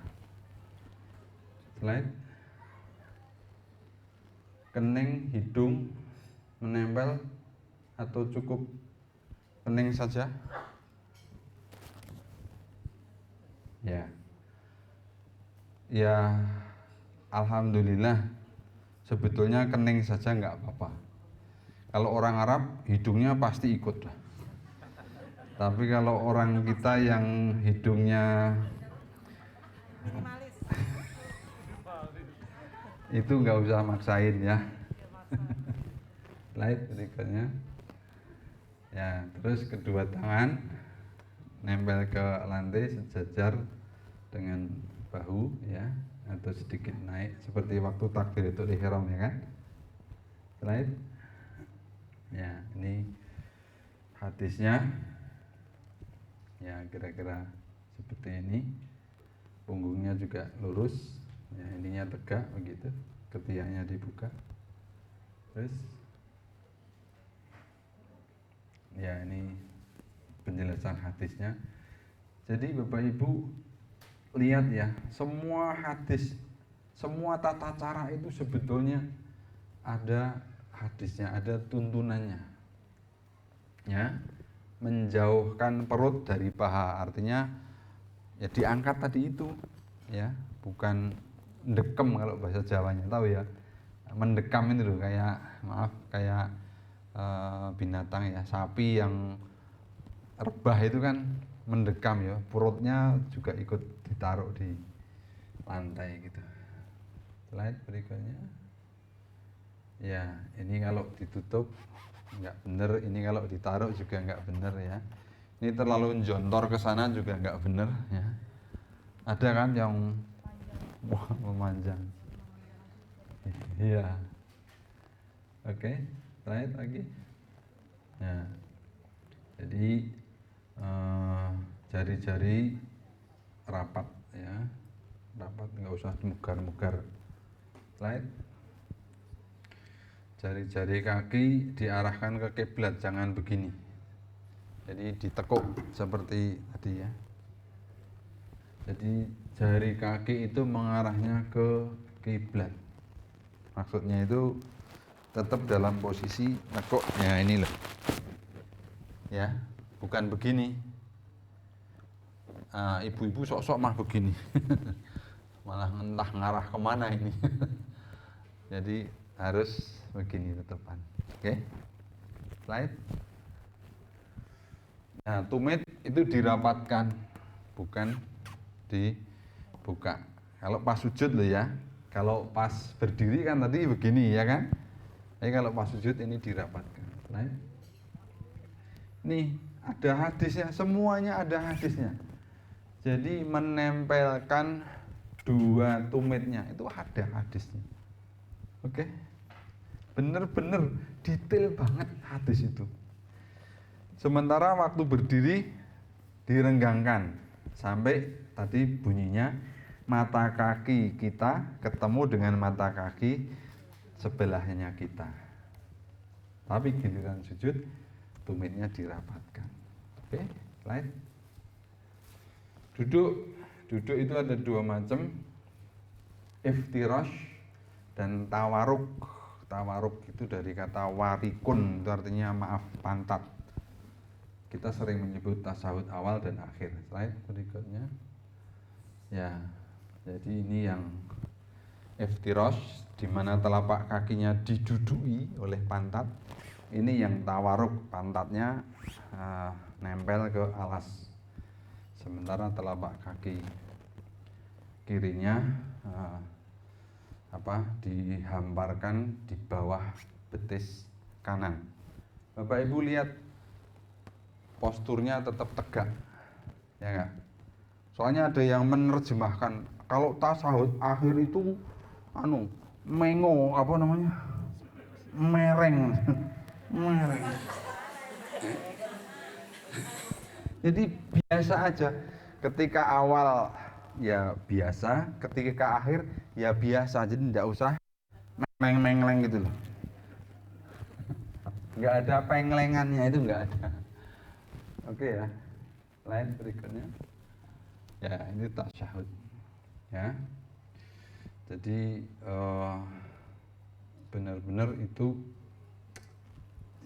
Slide. Kening, hidung menempel atau cukup kening saja? Ya. Ya, alhamdulillah sebetulnya kening saja nggak apa-apa. Kalau orang Arab hidungnya pasti ikut lah. Tapi kalau orang kita yang hidungnya Minimalis. itu nggak usah maksain ya. Slide berikutnya. Ya, terus kedua tangan nempel ke lantai sejajar dengan bahu ya, atau sedikit naik seperti waktu takbiratul ihram ya kan. Slide. Ya, ini hadisnya. Ya, kira-kira seperti ini. Punggungnya juga lurus, ya, ininya tegak begitu, ketiaknya dibuka. Terus ya, ini penjelasan hadisnya. Jadi Bapak Ibu lihat ya, semua hadis, semua tata cara itu sebetulnya ada hadisnya, ada tuntunannya. Ya, menjauhkan perut dari paha, artinya ya diangkat tadi itu ya, bukan ndekem kalau bahasa Jawanya, tahu ya, mendekam itu loh, kayak maaf kayak binatang ya, sapi yang rebah itu kan mendekam ya, perutnya juga ikut ditaruh di lantai gitu. Slide berikutnya. Ya, ini kalau ditutup nggak bener, ini kalau ditaruh juga nggak bener ya. Ini terlalu jontor ke sana juga nggak bener ya. Ada kan yang wah, memanjang. Iya. Oke, slide lagi. Nah, jadi jari-jari rapat ya, rapat, nggak usah mugar-mugar. Slide. Jari-jari kaki diarahkan ke kiblat, jangan begini. Jadi ditekuk seperti tadi ya. Jadi jari kaki itu mengarahnya ke kiblat. Maksudnya itu tetap dalam posisi nekuk. Ya ini loh. Ya, bukan begini. Ibu-ibu sok-sok mah begini. Malah entah ngarah kemana ini. Jadi harus begini tetepan. Oke. Slide. Nah, tumit itu dirapatkan, bukan dibuka. Kalau pas sujud loh ya. Kalau pas berdiri kan tadi begini ya kan. Tapi kalau pas sujud ini dirapatkan. Slide. Nih, ada hadisnya, semuanya ada hadisnya. Jadi menempelkan dua tumitnya itu ada hadisnya. Oke. Bener-bener detail banget hadis itu. Sementara waktu berdiri direnggangkan. Sampai tadi bunyinya mata kaki kita ketemu dengan mata kaki sebelahnya kita. Tapi giliran sujud, tumitnya dirapatkan. Oke, lain. Duduk itu ada dua macam, iftirash dan tawaruk. Tawaruk itu dari kata warikun, itu artinya maaf, pantat. Kita sering menyebut tasawuf awal dan akhir. Slide berikutnya. Ya, jadi ini yang iftirash, di mana telapak kakinya diduduki oleh pantat. Ini yang tawaruk, pantatnya nempel ke alas. Sementara telapak kaki kirinya dihamparkan di bawah betis kanan. Bapak Ibu lihat posturnya tetap tegak, ya enggak? Soalnya ada yang menerjemahkan kalau tasawuf akhir itu mengo apa namanya, mereng. Jadi biasa aja. Ketika awal ya biasa, ketika akhir ya biasa. Jadi tidak usah mengleng gitu loh. Nggak ada penglengannya, itu nggak ada. Oke ya. Lain berikutnya. Ya ini tasyahud. Ya. Jadi benar-benar itu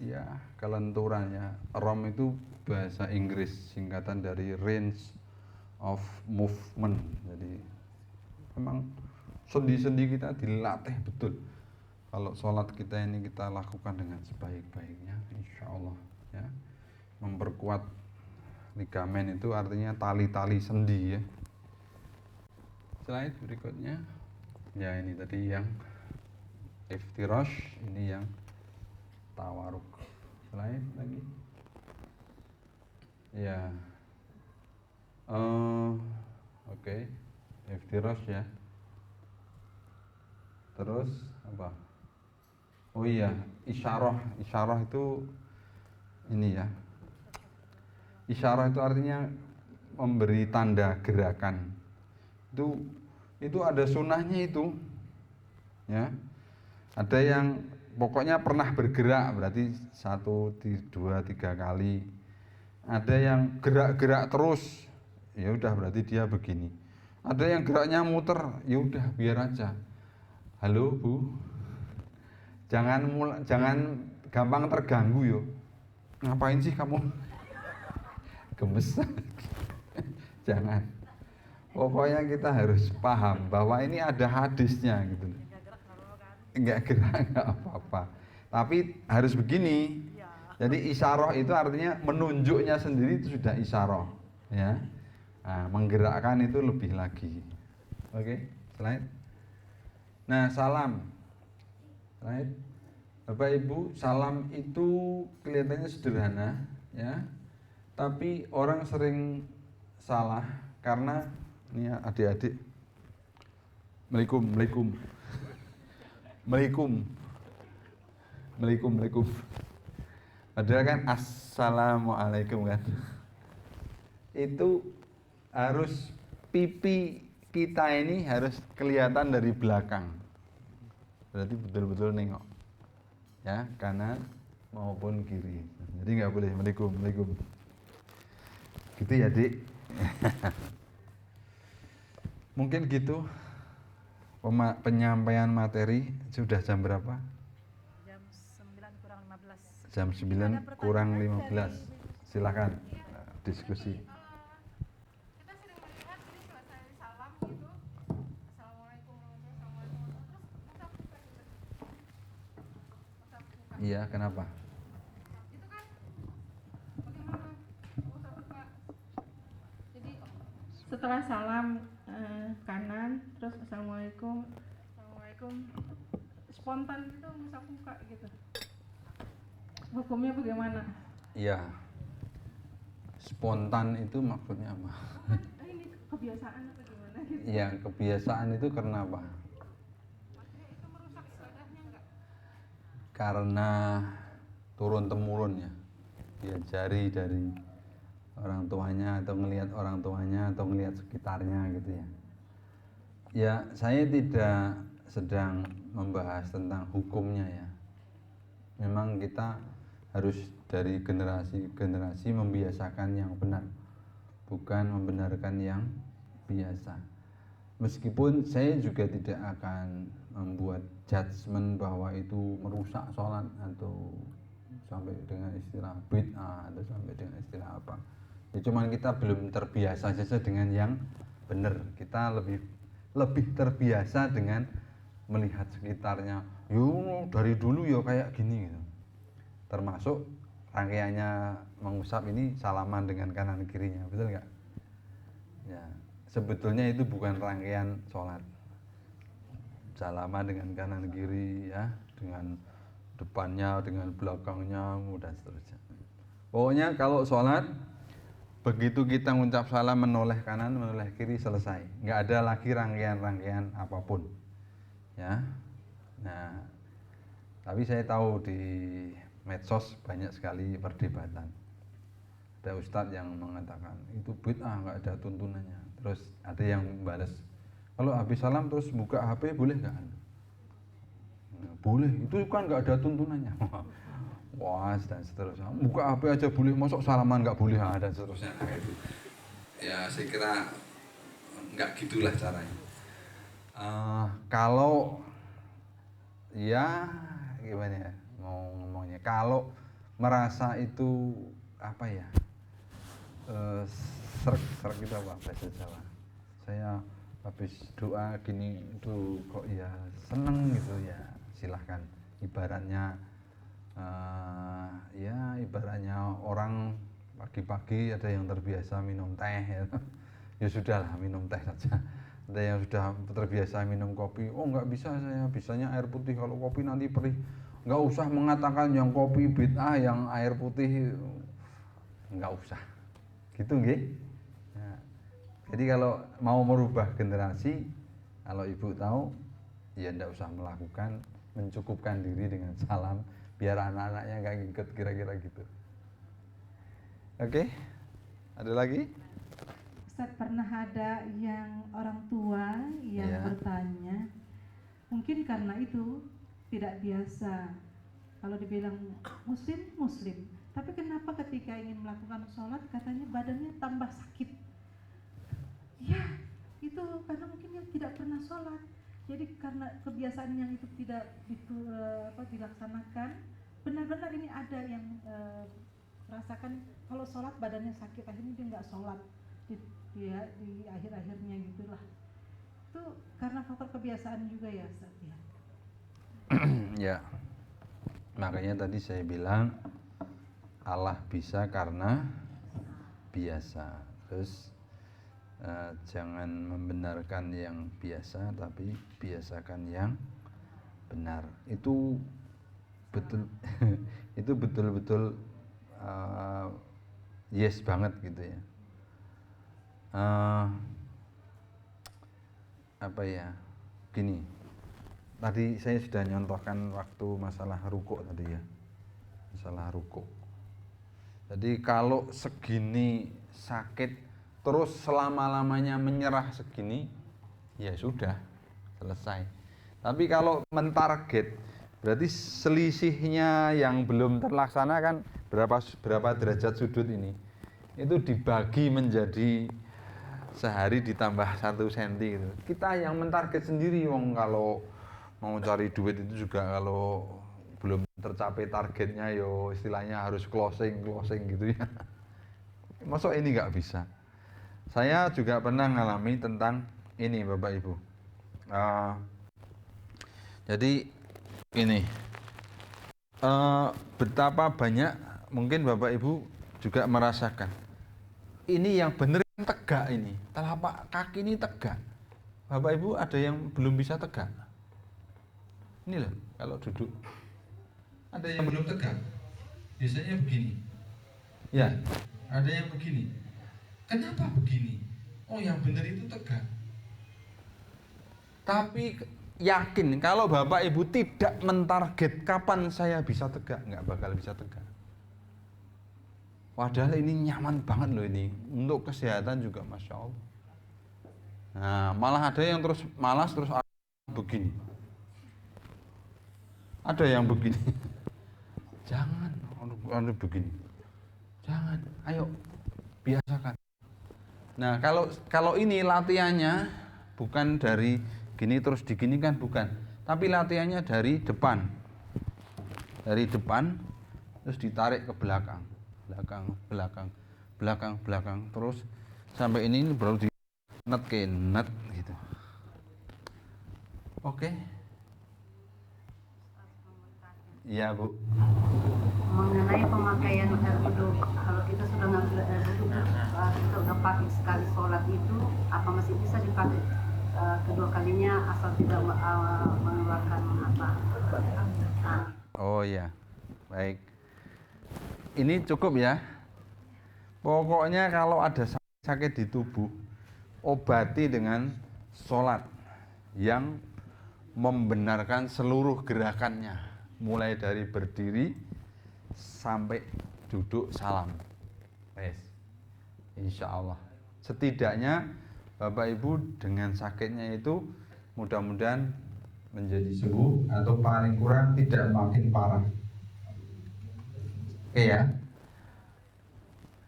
ya kelenturannya. ROM itu bahasa Inggris, singkatan dari range of movement. Jadi memang sendi-sendi kita dilatih betul. Kalau sholat kita ini kita lakukan dengan sebaik-baiknya, insya Allah ya. Memperkuat ligamen itu artinya tali-tali sendi ya. Slide berikutnya. Ya ini tadi yang iftirash, ini yang tawaruk. Slide lagi. Ya. Oke. Iftirash ya. Terus apa? Oh iya, isyarah itu ini ya. Isyarah itu artinya memberi tanda gerakan. Itu ada sunnahnya itu. Ya. Ada yang pokoknya pernah bergerak, berarti 1, 2, 3 kali. Ada yang gerak-gerak terus, ya udah berarti dia begini. Ada yang geraknya muter, ya udah biar aja. Halo Bu, jangan gampang terganggu yo. Ngapain sih kamu? Gemes. Jangan. Pokoknya kita harus paham bahwa ini ada hadisnya gitu. Enggak gerak enggak apa-apa. Tapi harus begini. Jadi isyarah itu artinya menunjuknya sendiri itu sudah isyarah, ya. Nah, menggerakkan itu lebih lagi. Oke, slide. Nah, salam. Slide. Bapak Ibu, salam itu kelihatannya sederhana, ya. Tapi orang sering salah karena ini ya, adik-adik. Assalamualaikum. Padahal kan assalamualaikum kan. Itu harus pipi kita ini harus kelihatan dari belakang. Berarti betul-betul nengok. Ya, kanan maupun kiri. Jadi nggak boleh Assalamualaikum. Gitu ya, Dik. Mungkin gitu penyampaian materi. Sudah jam berapa? Jam 9 kurang 15. Jam 9 kurang 15. Silakan diskusi. Kita sering melihat ini selesai salam gitu, assalamualaikum warahmatullahi wabarakatuh, terus usap muka gitu. Usap muka. Iya, kenapa? Itu kan bagaimana usap muka? Jadi setelah salam kanan, terus assalamualaikum, spontan gitu usap muka gitu. Hukumnya bagaimana? Iya. Spontan itu maksudnya apa? Ini kebiasaan atau gimana gitu? Iya, kebiasaan itu karena apa? Maksudnya itu merusak ibadahnya enggak? Karena turun temurun ya. Diajari dari orang tuanya atau ngelihat orang tuanya atau ngelihat sekitarnya gitu ya. Ya, saya tidak sedang membahas tentang hukumnya ya. Memang kita harus dari generasi ke generasi membiasakan yang benar, bukan membenarkan yang biasa. Meskipun saya juga tidak akan membuat judgement bahwa itu merusak sholat atau sampai dengan istilah bid'ah atau sampai dengan istilah apa. Ya, cuman kita belum terbiasa saja dengan yang benar. Kita lebih terbiasa dengan melihat sekitarnya. Yo dari dulu ya kayak gini gitu. Termasuk rangkaiannya mengusap ini salaman dengan kanan kirinya, betul nggak? Ya, sebetulnya itu bukan rangkaian sholat. Salaman dengan kanan kiri ya, dengan depannya, dengan belakangnya, dan seterusnya. Pokoknya kalau sholat, begitu kita mengucap salam menoleh kanan, menoleh kiri, selesai. Nggak ada lagi rangkaian-rangkaian apapun. Ya, nah, tapi saya tahu di medsos banyak sekali perdebatan. Ada ustadz yang mengatakan itu bid'ah, nggak ada tuntunannya. Terus ada yang balas, kalau habis salam terus buka HP boleh nggak? Nah, boleh, itu kan nggak ada tuntunannya. Wah, dan seterusnya. Buka HP aja boleh, masuk salaman nggak boleh, dan seterusnya. Ya, saya kira nggak gitulah caranya. Kalau ya gimana ya mau ngomongnya, kalau merasa itu apa ya, serak itu apa bahasa Jawa, saya habis doa gini itu kok ya seneng gitu ya, silahkan. Ibaratnya ya ibaratnya orang pagi-pagi ada yang terbiasa minum teh ya, ya sudahlah minum teh saja. Ada yang sudah terbiasa minum kopi, oh nggak bisa, saya bisanya air putih, kalau kopi nanti perih. Nggak usah mengatakan yang kopi bid'ah, yang air putih nggak usah gitu nggih. Nah, jadi kalau mau merubah generasi, kalau ibu tahu ya nggak usah melakukan, mencukupkan diri dengan salam biar anak-anaknya nggak ngikut, kira-kira gitu. Oke, ada lagi? Ustaz, pernah ada yang orang tua yang Ya. bertanya, mungkin karena itu tidak biasa, kalau dibilang muslim, tapi kenapa ketika ingin melakukan sholat katanya badannya tambah sakit? Ya, itu karena mungkin yang tidak pernah sholat, jadi karena kebiasaan yang itu tidak dilaksanakan. Benar-benar ini ada yang merasakan kalau sholat badannya sakit, akhirnya dia nggak sholat di akhir-akhirnya gitulah. Itu karena faktor kebiasaan juga ya Ustaz ya. Ya, makanya tadi saya bilang Allah bisa karena biasa. Terus jangan membenarkan yang biasa, tapi biasakan yang benar. Itu betul itu betul-betul yes banget gitu ya. Apa ya, gini, tadi saya sudah nyontohkan waktu masalah rukuk tadi ya, masalah rukuk. Jadi kalau segini sakit terus selama-lamanya menyerah segini, ya sudah selesai. Tapi kalau mentarget, berarti selisihnya yang belum terlaksana kan berapa derajat sudut ini, itu dibagi menjadi sehari ditambah 1 senti gitu. Kita yang mentarget sendiri, wong kalau mau cari duit itu juga kalau belum tercapai targetnya yo istilahnya harus closing gitu ya. Masuk ini nggak bisa. Saya juga pernah ngalami tentang ini Bapak Ibu. Jadi ini betapa banyak mungkin Bapak Ibu juga merasakan ini yang benar tegak, ini telapak kaki ini tegak. Bapak Ibu ada yang belum bisa tegak? Ini loh, kalau duduk ada yang belum tegak. Biasanya begini. Ya, ada yang begini. Kenapa begini? Oh, yang benar itu tegak. Tapi yakin kalau Bapak Ibu tidak mentarget kapan saya bisa tegak, nggak bakal bisa tegak. Padahal ini nyaman banget loh ini, untuk kesehatan juga Masya Allah. Nah, malah ada yang terus malas terus begini. Ada yang begini. Jangan, anu begini. Jangan, ayo biasakan. Nah, kalau ini latihannya bukan dari gini terus digini kan bukan, tapi latihannya dari depan. Dari depan terus ditarik ke belakang, belakang terus sampai ini baru di net ke net gitu. Oke. Iya, Bu. Mengenai pemakaian air wudhu, kalau kita sudah ngambil air wudhu, kita udah pakai sekali sholat itu, apa masih bisa dipakai kedua kalinya asal tidak mengeluarkan apa? Oh iya, baik. Ini cukup ya. Pokoknya kalau ada sakit di tubuh, obati dengan sholat yang membenarkan seluruh gerakannya, mulai dari berdiri sampai duduk salam. Yes. Insya Allah. Setidaknya Bapak Ibu dengan sakitnya itu mudah-mudahan menjadi sembuh atau paling kurang tidak makin parah. Oke ya.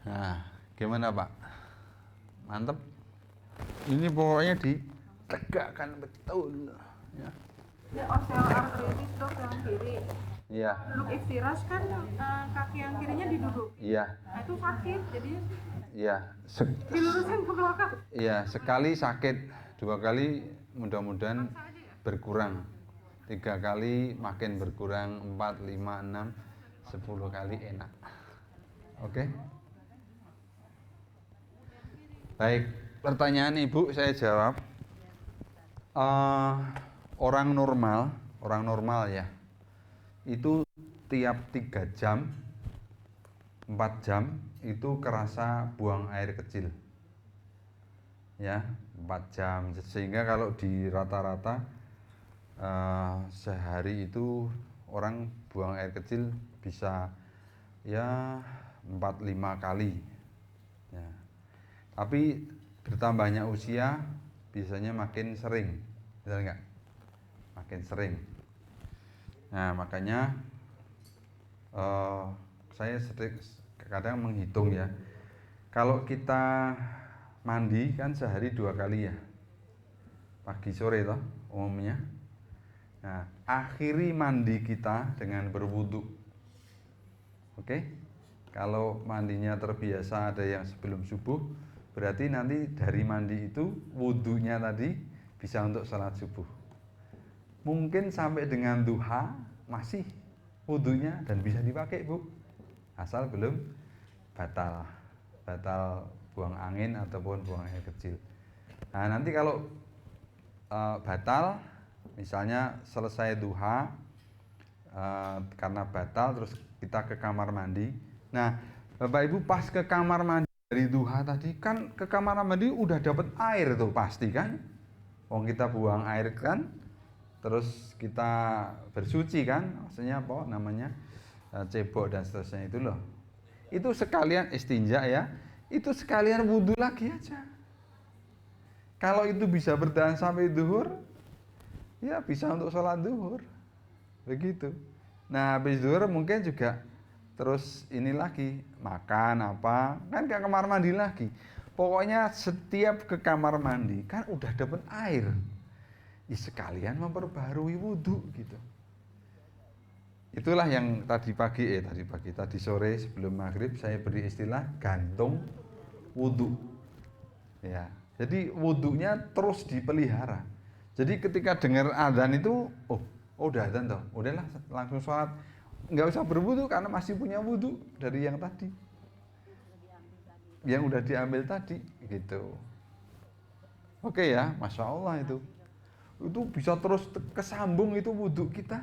Nah, gimana Pak? Mantep. Ini pokoknya ditegakkan betul. Ya. Ya, osteoartritis dok yang kiri. Iya. Duduk istirahat kan kaki yang kirinya diduduk. Iya. Nah, itu sakit, jadi Iya. dilurusin ke belakang. Iya, sekali sakit, 2 kali mudah-mudahan berkurang. 3 kali makin berkurang, 4, 5, 6, 10 kali enak. Oke? Baik, pertanyaan Ibu saya jawab. Orang normal ya, itu tiap 3 jam, 4 jam itu kerasa buang air kecil. Ya, 4 jam. Sehingga kalau di rata-rata sehari itu orang buang air kecil bisa ya 4-5 kali. Ya. Tapi bertambahnya usia biasanya makin sering, betul nggak? Makin sering. Nah makanya saya kadang menghitung ya. Kalau kita mandi kan sehari 2 kali ya, pagi sore toh umumnya. Nah akhiri mandi kita dengan berwudu. Oke? Kalau mandinya terbiasa ada yang sebelum subuh, berarti nanti dari mandi itu wudunya tadi bisa untuk salat subuh. Mungkin sampai dengan duha masih wudunya dan bisa dipakai Bu, asal belum batal buang angin ataupun buang air kecil. Nah nanti kalau batal, misalnya selesai duha karena batal terus kita ke kamar mandi. Nah Bapak Ibu pas ke kamar mandi dari duha tadi kan ke kamar mandi udah dapat air tuh pasti kan, wong kita buang air kan, terus kita bersuci kan, maksudnya apa namanya cebok dan seterusnya itu loh. Itu sekalian istinja ya, itu sekalian wudhu lagi aja. Kalau itu bisa bertahan sampai zuhur, ya bisa untuk sholat zuhur, begitu. Nah habis zuhur mungkin juga terus ini lagi makan apa kan ke kamar mandi lagi. Pokoknya setiap ke kamar mandi kan udah dapat air, ya sekalian memperbarui wudhu gitu. Itulah yang tadi sore sebelum maghrib saya beri istilah gantung wudhu ya. Jadi wudhunya terus dipelihara. Jadi ketika dengar azan itu udah azan toh, udahlah langsung sholat, nggak usah berwudhu karena masih punya wudhu dari yang tadi, yang udah diambil tadi gitu. Oke ya, Masya Allah itu bisa terus kesambung itu wudhu kita,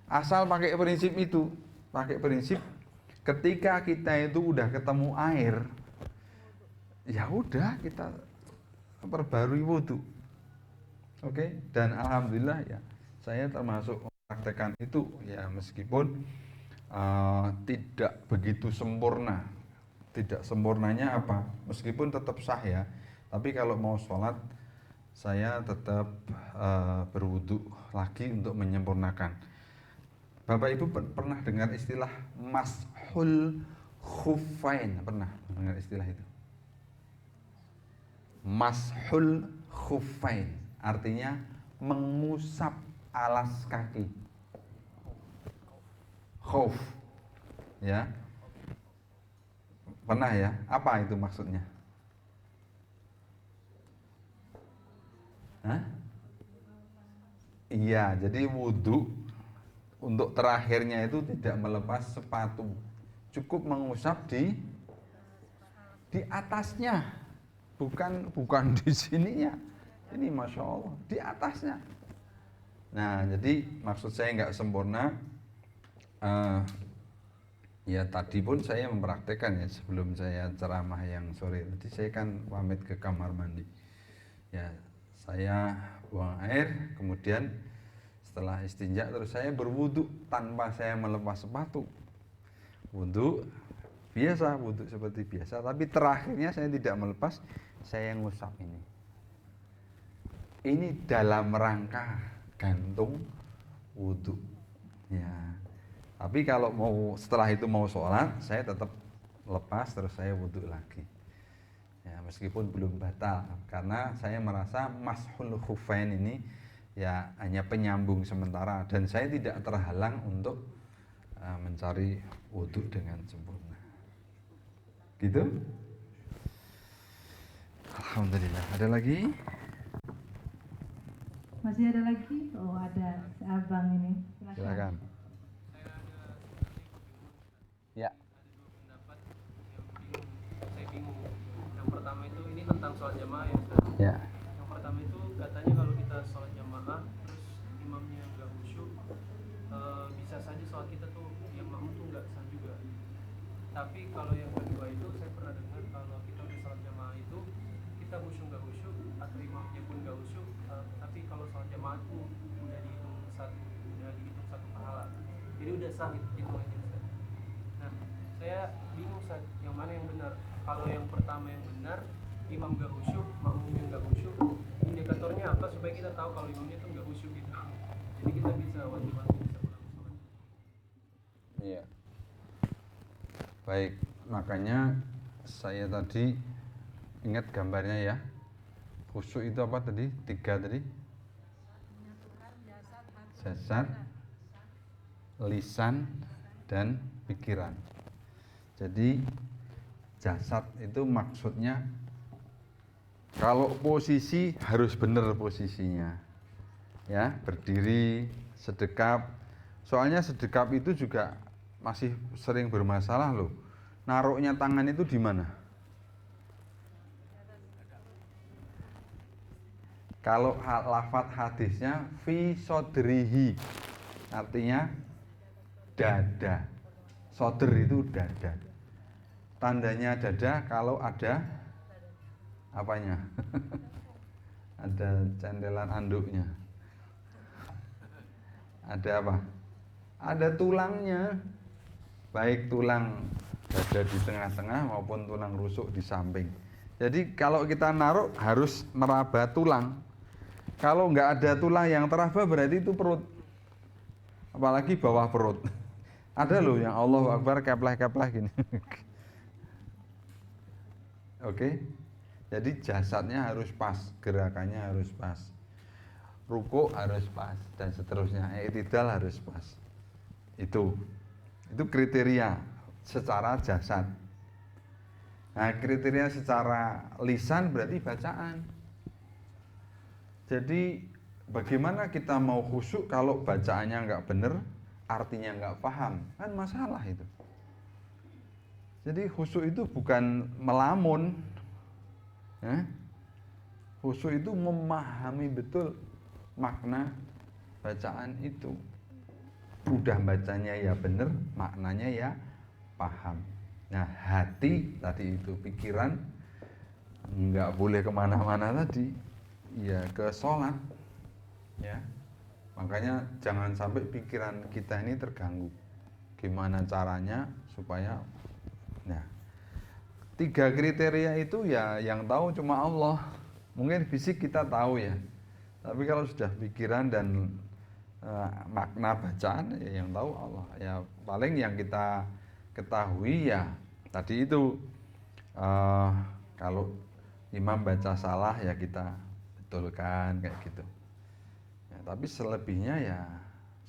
asal pakai prinsip itu, pakai prinsip ketika kita itu udah ketemu air, ya udah kita perbarui wudhu. Oke, dan alhamdulillah ya saya termasuk mempraktekkan itu ya, meskipun tidak begitu sempurna tidak sempurnanya apa? Meskipun tetap sah ya, tapi kalau mau sholat saya tetap berwudu lagi untuk menyempurnakan. Bapak Ibu pernah dengar istilah mashul khuffain? Pernah dengar istilah itu? Mashul khuffain artinya mengusap alas kaki. Khuf, ya. Pernah ya? Apa itu maksudnya? Hah? Iya, jadi wudhu untuk terakhirnya itu tidak melepas sepatu, cukup mengusap di atasnya, bukan di sininya. Ini masya Allah di atasnya. Nah, jadi maksud saya nggak sempurna. Ya tadi pun saya mempraktekkan ya sebelum saya ceramah yang sore tadi, saya kan pamit ke kamar mandi. Ya, saya buang air, kemudian setelah istinja terus saya berwudu tanpa saya melepas sepatu. Wudu biasa, wudu seperti biasa, tapi terakhirnya saya tidak melepas, saya ngusap ini. Ini dalam rangka gantung wudu. Ya. Tapi kalau mau setelah itu mau sholat, saya tetap lepas terus saya wudu lagi. Ya, meskipun belum batal, karena saya merasa mashul khuffain ini ya hanya penyambung sementara dan saya tidak terhalang untuk mencari wudu dengan sempurna. Gitu? Alhamdulillah. Ada lagi? Masih ada lagi? Oh ada, abang ini. Silakan. Ya. Saya bingung. Yang pertama itu ini tentang sholat jamaah ya Ustaz. Ya. Yang pertama itu katanya kalau kita sholat jamaah terus imamnya nggak khusyuk, bisa saja sholat kita tuh yang makmum tuh nggak sah juga. Tapi kalau yang kedua itu saya pernah dengar kalau kita udah sholat jamaah itu kita khusyuk nggak khusyuk atau imamnya pun nggak khusyuk, tapi kalau sholat jamaah itu udah dihitung satu pahala. Jadi udah sah hitungannya Ustaz. Nah, saya bingung Ustaz, yang mana yang benar? Kalau yang pertama yang benar, imam gak khusyuk, makmumnya gak khusyuk, indikatornya apa supaya kita tahu kalau imamnya tuh gak khusyuk gitu. Jadi kita bisa wajib-wajib bisa pulang sholat. Iya. Baik, makanya saya tadi ingat gambarnya ya. Khusyuk itu apa tadi? 3 tadi. Jasad, lisan, dan pikiran. Jadi jasad itu maksudnya kalau posisi harus benar posisinya, ya, berdiri, sedekap. Soalnya sedekap itu juga masih sering bermasalah loh. Naruhnya tangan itu di mana? Kalau lafadz hadisnya fi sodrihi, artinya dada. Sodr itu dada. Tandanya dada kalau ada apanya? Ada candelan anduknya. Ada apa? Ada tulangnya. Baik tulang dada di tengah-tengah maupun tulang rusuk di samping. Jadi kalau kita naruh harus meraba tulang. Kalau nggak ada tulang yang teraba berarti itu perut. Apalagi bawah perut. Ada loh yang Allahu Akbar kepleh-kepleh gini. Oke. Jadi jasadnya harus pas, gerakannya harus pas. Rukuk harus pas dan seterusnya. I'tidal harus pas. Itu kriteria secara jasad. Nah, kriteria secara lisan berarti bacaan. Jadi bagaimana kita mau khusyuk kalau bacaannya nggak benar, artinya nggak paham, kan masalah itu. Jadi khusyuk itu bukan melamun, ya. Khusyuk itu memahami betul makna bacaan itu. Udah bacanya ya benar, maknanya ya paham. Nah, hati tadi itu pikiran nggak boleh kemana-mana tadi. Ya ke sholat, ya. Makanya jangan sampai pikiran kita ini terganggu. Gimana caranya supaya, nah, 3 kriteria itu ya yang tahu cuma Allah. Mungkin fisik kita tahu ya, tapi kalau sudah pikiran dan makna bacaan ya yang tahu Allah. Ya paling yang kita ketahui ya tadi itu, kalau imam baca salah ya kita betulkan kayak gitu ya, tapi selebihnya ya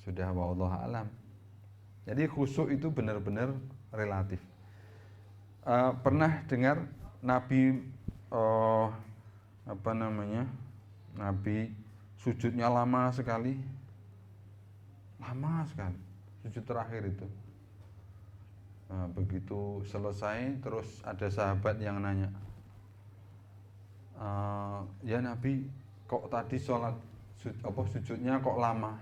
sudah wallahu alam. Jadi khusyuk itu benar-benar relatif. Pernah dengar Nabi Nabi sujudnya lama sekali sujud terakhir itu. Nah, begitu selesai terus ada sahabat yang nanya, ya Nabi kok tadi sholat sujudnya kok lama,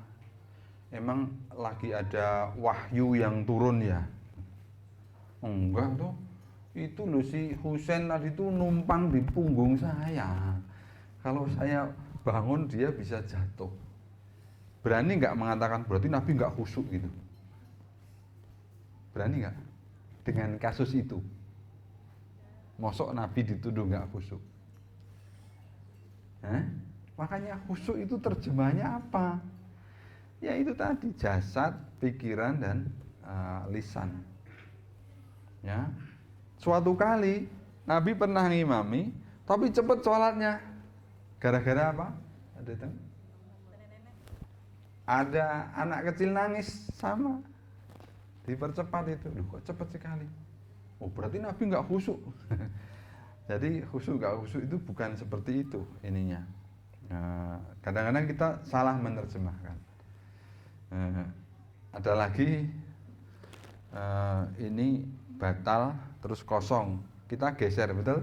emang lagi ada wahyu yang turun ya? Enggak tuh, itu loh si Husain tadi tuh numpang di punggung saya, kalau saya bangun dia bisa jatuh. Berani nggak mengatakan berarti Nabi nggak khusyuk gitu? Berani nggak dengan kasus itu? Mosok Nabi dituduh nggak khusyuk? Makanya khusyuk itu terjemahnya apa? Ya itu tadi, jasad, pikiran dan lisan. Ya, suatu kali Nabi pernah ngimami, tapi cepet sholatnya. Gara-gara apa? Ada anak kecil nangis, sama dipercepat itu. Loh, kok cepet sekali? Oh berarti Nabi nggak khusyuk. Jadi khusyuk nggak khusyuk itu bukan seperti itu ininya. Kadang-kadang kita salah menerjemahkan. Ada lagi ini batal terus kosong, kita geser, betul?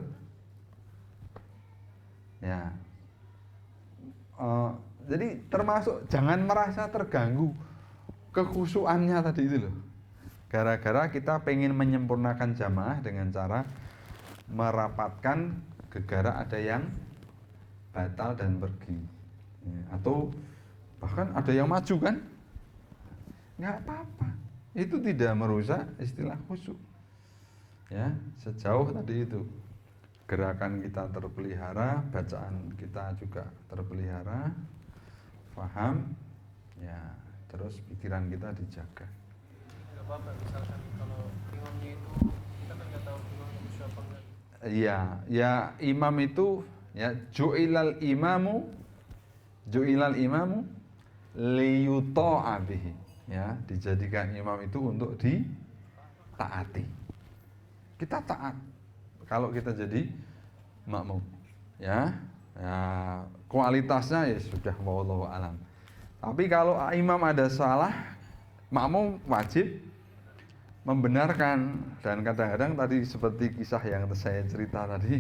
Ya. Jadi termasuk jangan merasa terganggu kekhusyuannya tadi itu loh. Gara-gara kita pengen menyempurnakan jamaah dengan cara merapatkan gegara ada yang batal dan pergi, atau bahkan ada yang maju kan, nggak apa-apa, itu tidak merusak istilah khusyuk ya, sejauh tadi itu gerakan kita terpelihara, bacaan kita juga terpelihara, paham ya, terus pikiran kita dijaga. Nggak apa-apa misalkan kalau imamnya itu kita kan nggak tahu imamnya khusyuk apa enggak. Iya, ya imam itu ya ju'ilal imamu liyuta'a bihi, ya dijadikan imam itu untuk ditaati. Kita taat kalau kita jadi makmum, ya kualitasnya ya sudah wallahu alam. Tapi kalau imam ada salah, makmum wajib membenarkan. Dan kadang-kadang tadi seperti kisah yang saya cerita tadi,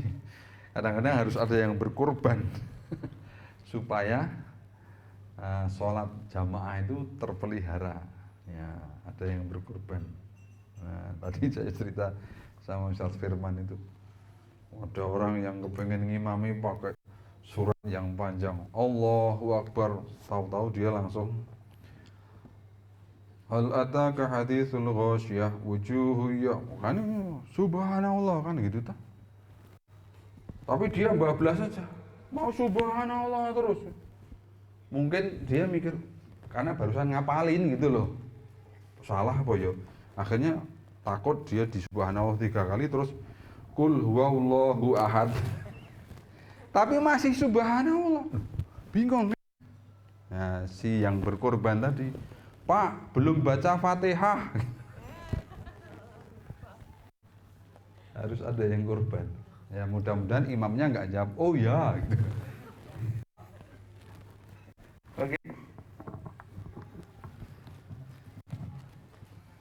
kadang-kadang harus ada yang berkorban supaya sholat jamaah itu terpelihara ya, ada yang berkorban. Nah, tadi saya cerita sama Ustaz Firman itu, ada orang yang kepengen ngimami pakai surat yang panjang, Allahu Akbar, tahu-tahu dia langsung hal ataka haditsul ghasyiyah wujuhu ya, kan subhanallah kan gitu ta. Tapi dia bablas saja, mau subhanallah terus. Mungkin dia mikir karena barusan ngapalin gitu loh, salah apa ya, akhirnya takut dia di subhanallah 3 kali terus kul huwallahu ahad. Tapi masih subhanallah, bingung. Nah, si yang berkorban tadi, Pak, belum baca Fatihah. Harus ada yang korban. Ya mudah-mudahan imamnya nggak jawab, oh ya. Gitu. Oke.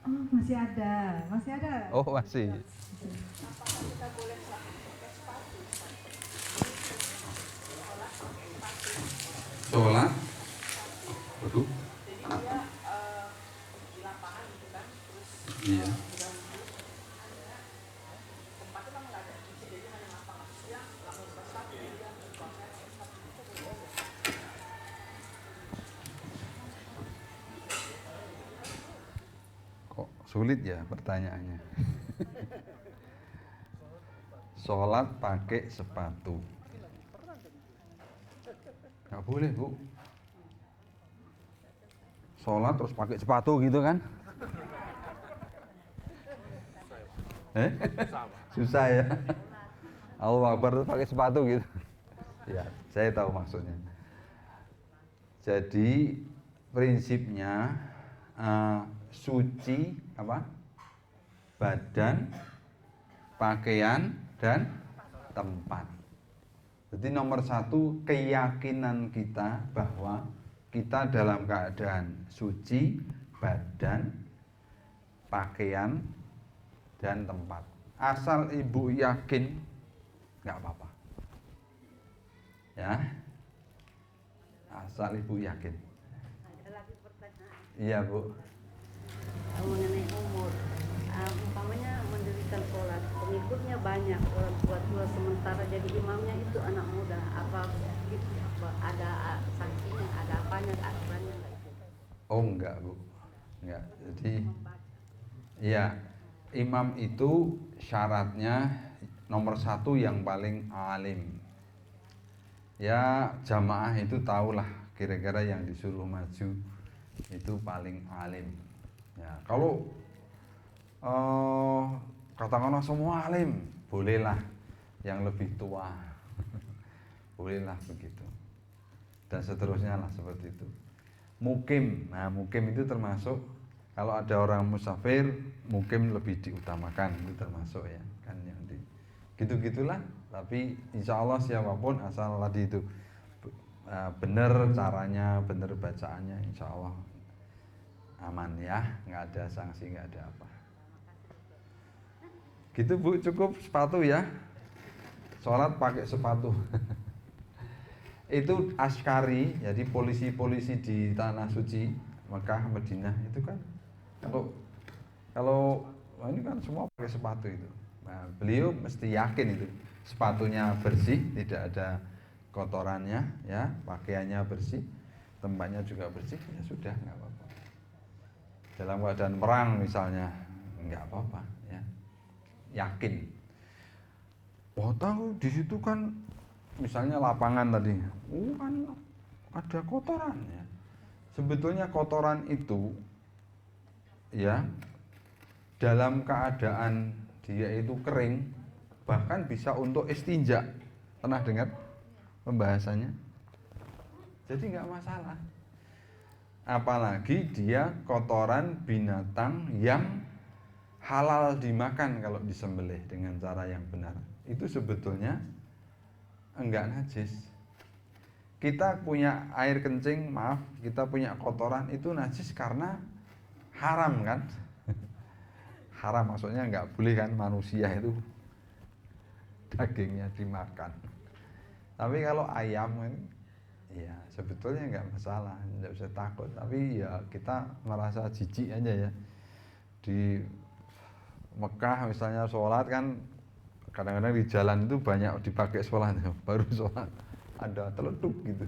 Oh masih ada. Oh masih. Sholat. Waduh. Iya. Kok sulit ya pertanyaannya? sholat pakai sepatu. Nggak boleh, Bu. Sholat terus pakai sepatu gitu kan? Susah ya. Allahu Akbar terus pakai sepatu gitu. Ya, saya tahu maksudnya. Jadi prinsipnya suci apa? Badan, pakaian dan tempat. Jadi nomor satu, keyakinan kita bahwa kita dalam keadaan suci, badan, pakaian, dan tempat. Asal ibu yakin, nggak apa-apa. Ya, asal ibu yakin. Ada lagi pertanyaan Iya, Bu. mengenai umur. Umpamanya mendirikan sholat, pengikutnya banyak, orang tua sementara jadi imamnya itu anak muda. Apa gitu? Ada sanksinya, ada apanya, ada aturannya nggak itu? Oh, enggak, Bu. Enggak. Jadi iya, imam itu syaratnya nomor satu yang paling alim. Ya, jamaah itu tahulah kira-kira yang disuruh maju itu paling alim. Ya, kalau katakanlah semua alim, bolehlah yang lebih tua. Bolehlah begitu. Dan seterusnya lah seperti itu. Mukim, nah mukim itu termasuk kalau ada orang musafir, mukim lebih diutamakan, itu termasuk ya kan yang di gitu-gitulah. Tapi insya Allah siapapun asal tadi itu benar caranya, benar bacaannya, insya Allah aman ya, nggak ada sanksi, nggak ada apa. Gitu Bu, cukup sepatu ya. Sholat pakai sepatu. Itu askari, jadi polisi-polisi di tanah suci Mekah, Madinah itu kan kalau ini kan semua pakai sepatu itu. Nah, beliau mesti yakin itu sepatunya bersih, tidak ada kotorannya, ya, pakaiannya bersih, tempatnya juga bersih, ya sudah nggak apa-apa. Dalam keadaan perang misalnya, nggak apa-apa, ya, yakin. Oh tahu di situ kan misalnya lapangan tadi, kan ada kotoran ya. Sebetulnya kotoran itu ya dalam keadaan dia itu kering bahkan bisa untuk istinja. Pernah dengar pembahasannya? Jadi nggak masalah. Apalagi dia kotoran binatang yang halal dimakan kalau disembelih dengan cara yang benar. Itu sebetulnya enggak najis. Kita punya air kencing, maaf, kita punya kotoran itu najis karena haram kan? Haram maksudnya enggak boleh kan manusia itu dagingnya dimakan. Tapi kalau ayam kan, ya sebetulnya enggak masalah, enggak usah takut. Tapi ya kita merasa jijik aja ya. Di Mekah misalnya sholat kan kadang-kadang di jalan itu banyak dipakai sholat, baru sholat ada teleduk gitu,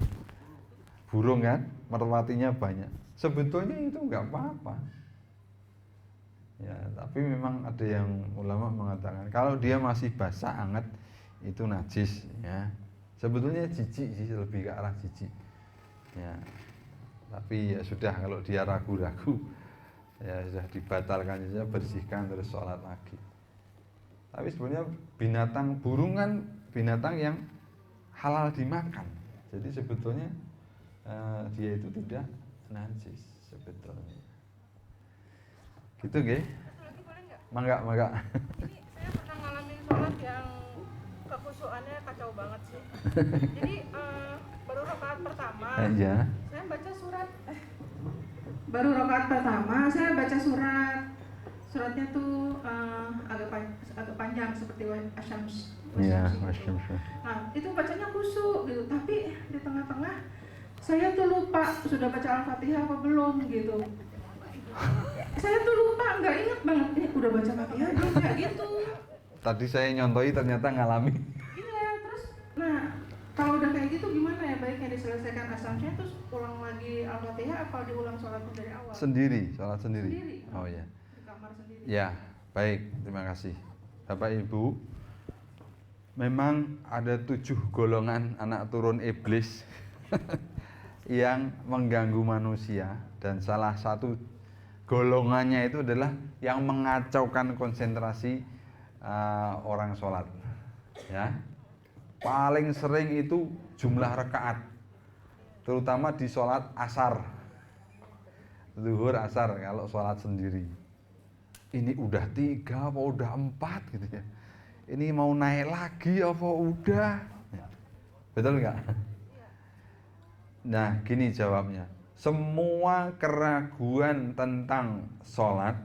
burung kan, merpatinya banyak. Sebetulnya itu nggak apa-apa, ya. Tapi memang ada yang ulama mengatakan kalau dia masih basah anget itu najis, ya. Sebetulnya jijik sih, lebih ke arah jijik, ya. Tapi ya sudah, kalau dia ragu-ragu, ya sudah dibatalkan saja, bersihkan terus sholat lagi. Tapi sebenarnya binatang burung kan binatang yang halal dimakan. Jadi sebetulnya dia itu tidak najis sebetulnya. Gitu nggih? Satu lagi boleh nggak? Mangga. Ini saya pernah ngalamin sholat yang kekhusyuannya kacau banget sih. Jadi baru rakaat pertama Ya. saya baca surat. Baru rakaat pertama saya baca surat. Suratnya tuh agak panjang seperti Asyams. Iya, Gitu. masyaallah. Nah itu bacanya khusyuk gitu. Tapi di tengah-tengah saya tuh lupa sudah baca Al-Fatihah apa belum gitu. Saya tuh lupa, nggak inget banget ini udah baca Fatihah belum ya gitu. Tadi saya nyontoi ternyata ngalami. Iya, terus nah kalau udah kayak gitu gimana ya, baiknya diselesaikan asamnya terus ulang lagi Al-Fatihah apa diulang sholatnya dari awal? Sendiri, sholat sendiri. Sendiri. Oh ya. Di kamar sendiri. Ya, baik, terima kasih. Bapak Ibu, memang ada 7 golongan anak turun iblis yang mengganggu manusia, dan salah satu golongannya itu adalah yang mengacaukan konsentrasi orang sholat. Ya, paling sering itu jumlah rakaat, terutama di sholat asar, zuhur asar. Kalau sholat sendiri, ini udah 3 apa udah 4 gitu ya, ini mau naik lagi apa udah, betul nggak? Nah, gini jawabnya, semua keraguan tentang sholat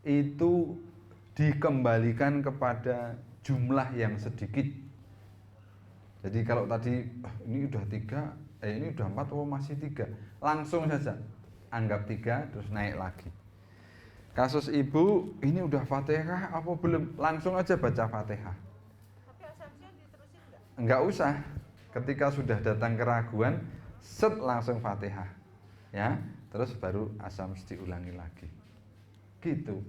itu dikembalikan kepada jumlah yang sedikit. Jadi kalau tadi ini udah 3, ini udah 4, oh masih 3, langsung saja anggap 3 terus naik lagi. Kasus ibu, ini udah Fatihah apa belum? Langsung aja baca Fatihah. Tapi asapnya diterusin nggak? Enggak usah. Ketika sudah datang keraguan, set langsung Fatihah. Ya, terus baru asam diulangi lagi. Gitu.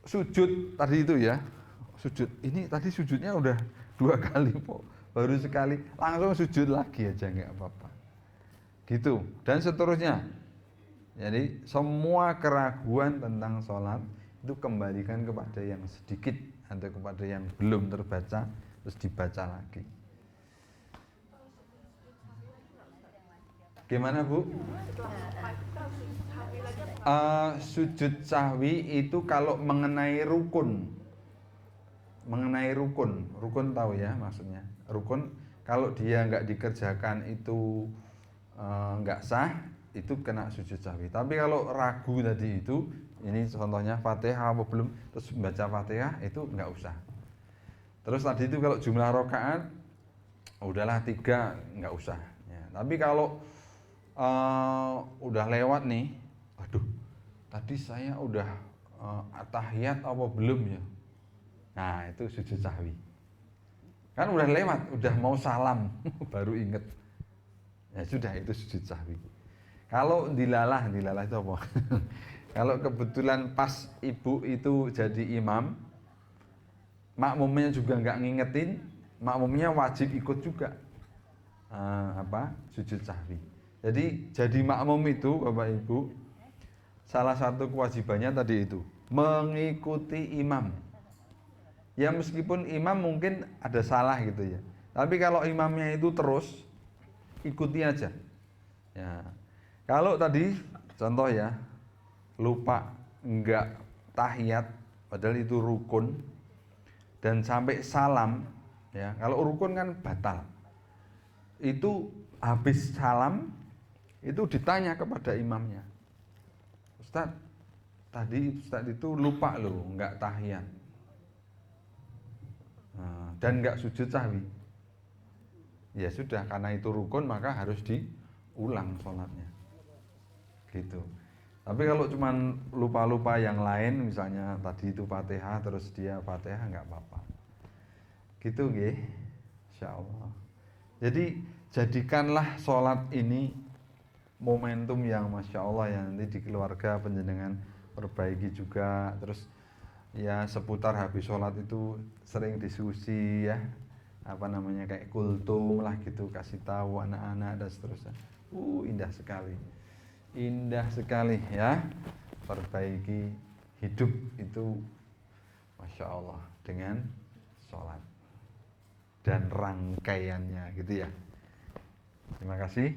Sujud tadi itu ya. Sujud. Ini tadi sujudnya udah 2 kali, Po. Baru sekali, langsung sujud lagi aja enggak apa-apa. Gitu. Dan seterusnya. Jadi semua keraguan tentang sholat itu kembalikan kepada yang sedikit atau kepada yang belum terbaca, terus dibaca lagi. Gimana Bu? Sujud sahwi itu kalau mengenai rukun, rukun tahu ya maksudnya. Rukun kalau dia nggak dikerjakan itu nggak sah, itu kena sujud sahwi. Tapi kalau ragu tadi itu, ini contohnya Fatihah apa belum, terus baca Fatihah itu nggak usah. Terus tadi itu kalau jumlah rakaat, udahlah 3 nggak usah. Ya, tapi kalau udah lewat nih, aduh, tadi saya udah tahiyat apa belum ya? Nah itu sujud sahwi. Kan udah lewat, udah mau salam, baru inget. Ya sudah, itu sujud sahwi. Kalau dilalah itu apa? Kalau kebetulan pas ibu itu jadi imam, makmumnya juga nggak ngingetin, makmumnya wajib ikut juga sujud sahwi. Jadi makmum itu Bapak Ibu, salah satu kewajibannya tadi itu mengikuti imam. Ya meskipun imam mungkin ada salah gitu ya, tapi kalau imamnya itu terus ikuti aja. Ya. Kalau tadi contoh ya, lupa enggak tahiyat padahal itu rukun dan sampai salam ya. Kalau rukun kan batal. Itu habis salam itu ditanya kepada imamnya, Ustadz, tadi Ustadz itu lupa loh enggak tahiyat dan enggak sujud sahwi. Ya sudah, karena itu rukun maka harus diulang sholatnya. Gitu. Tapi kalau cuman lupa-lupa yang lain, misalnya tadi itu Fatihah terus dia Fatihah nggak apa-apa. Gitu nggih. Insyaallah. Jadi jadikanlah sholat ini momentum yang Masya Allah ya, nanti di keluarga penjenengan perbaiki juga. Terus ya seputar habis sholat itu sering diskusi ya, apa namanya, kayak kultum lah gitu, kasih tahu anak-anak dan seterusnya. Indah sekali ya, perbaiki hidup itu Masya Allah dengan sholat dan rangkaiannya gitu ya. Terima kasih.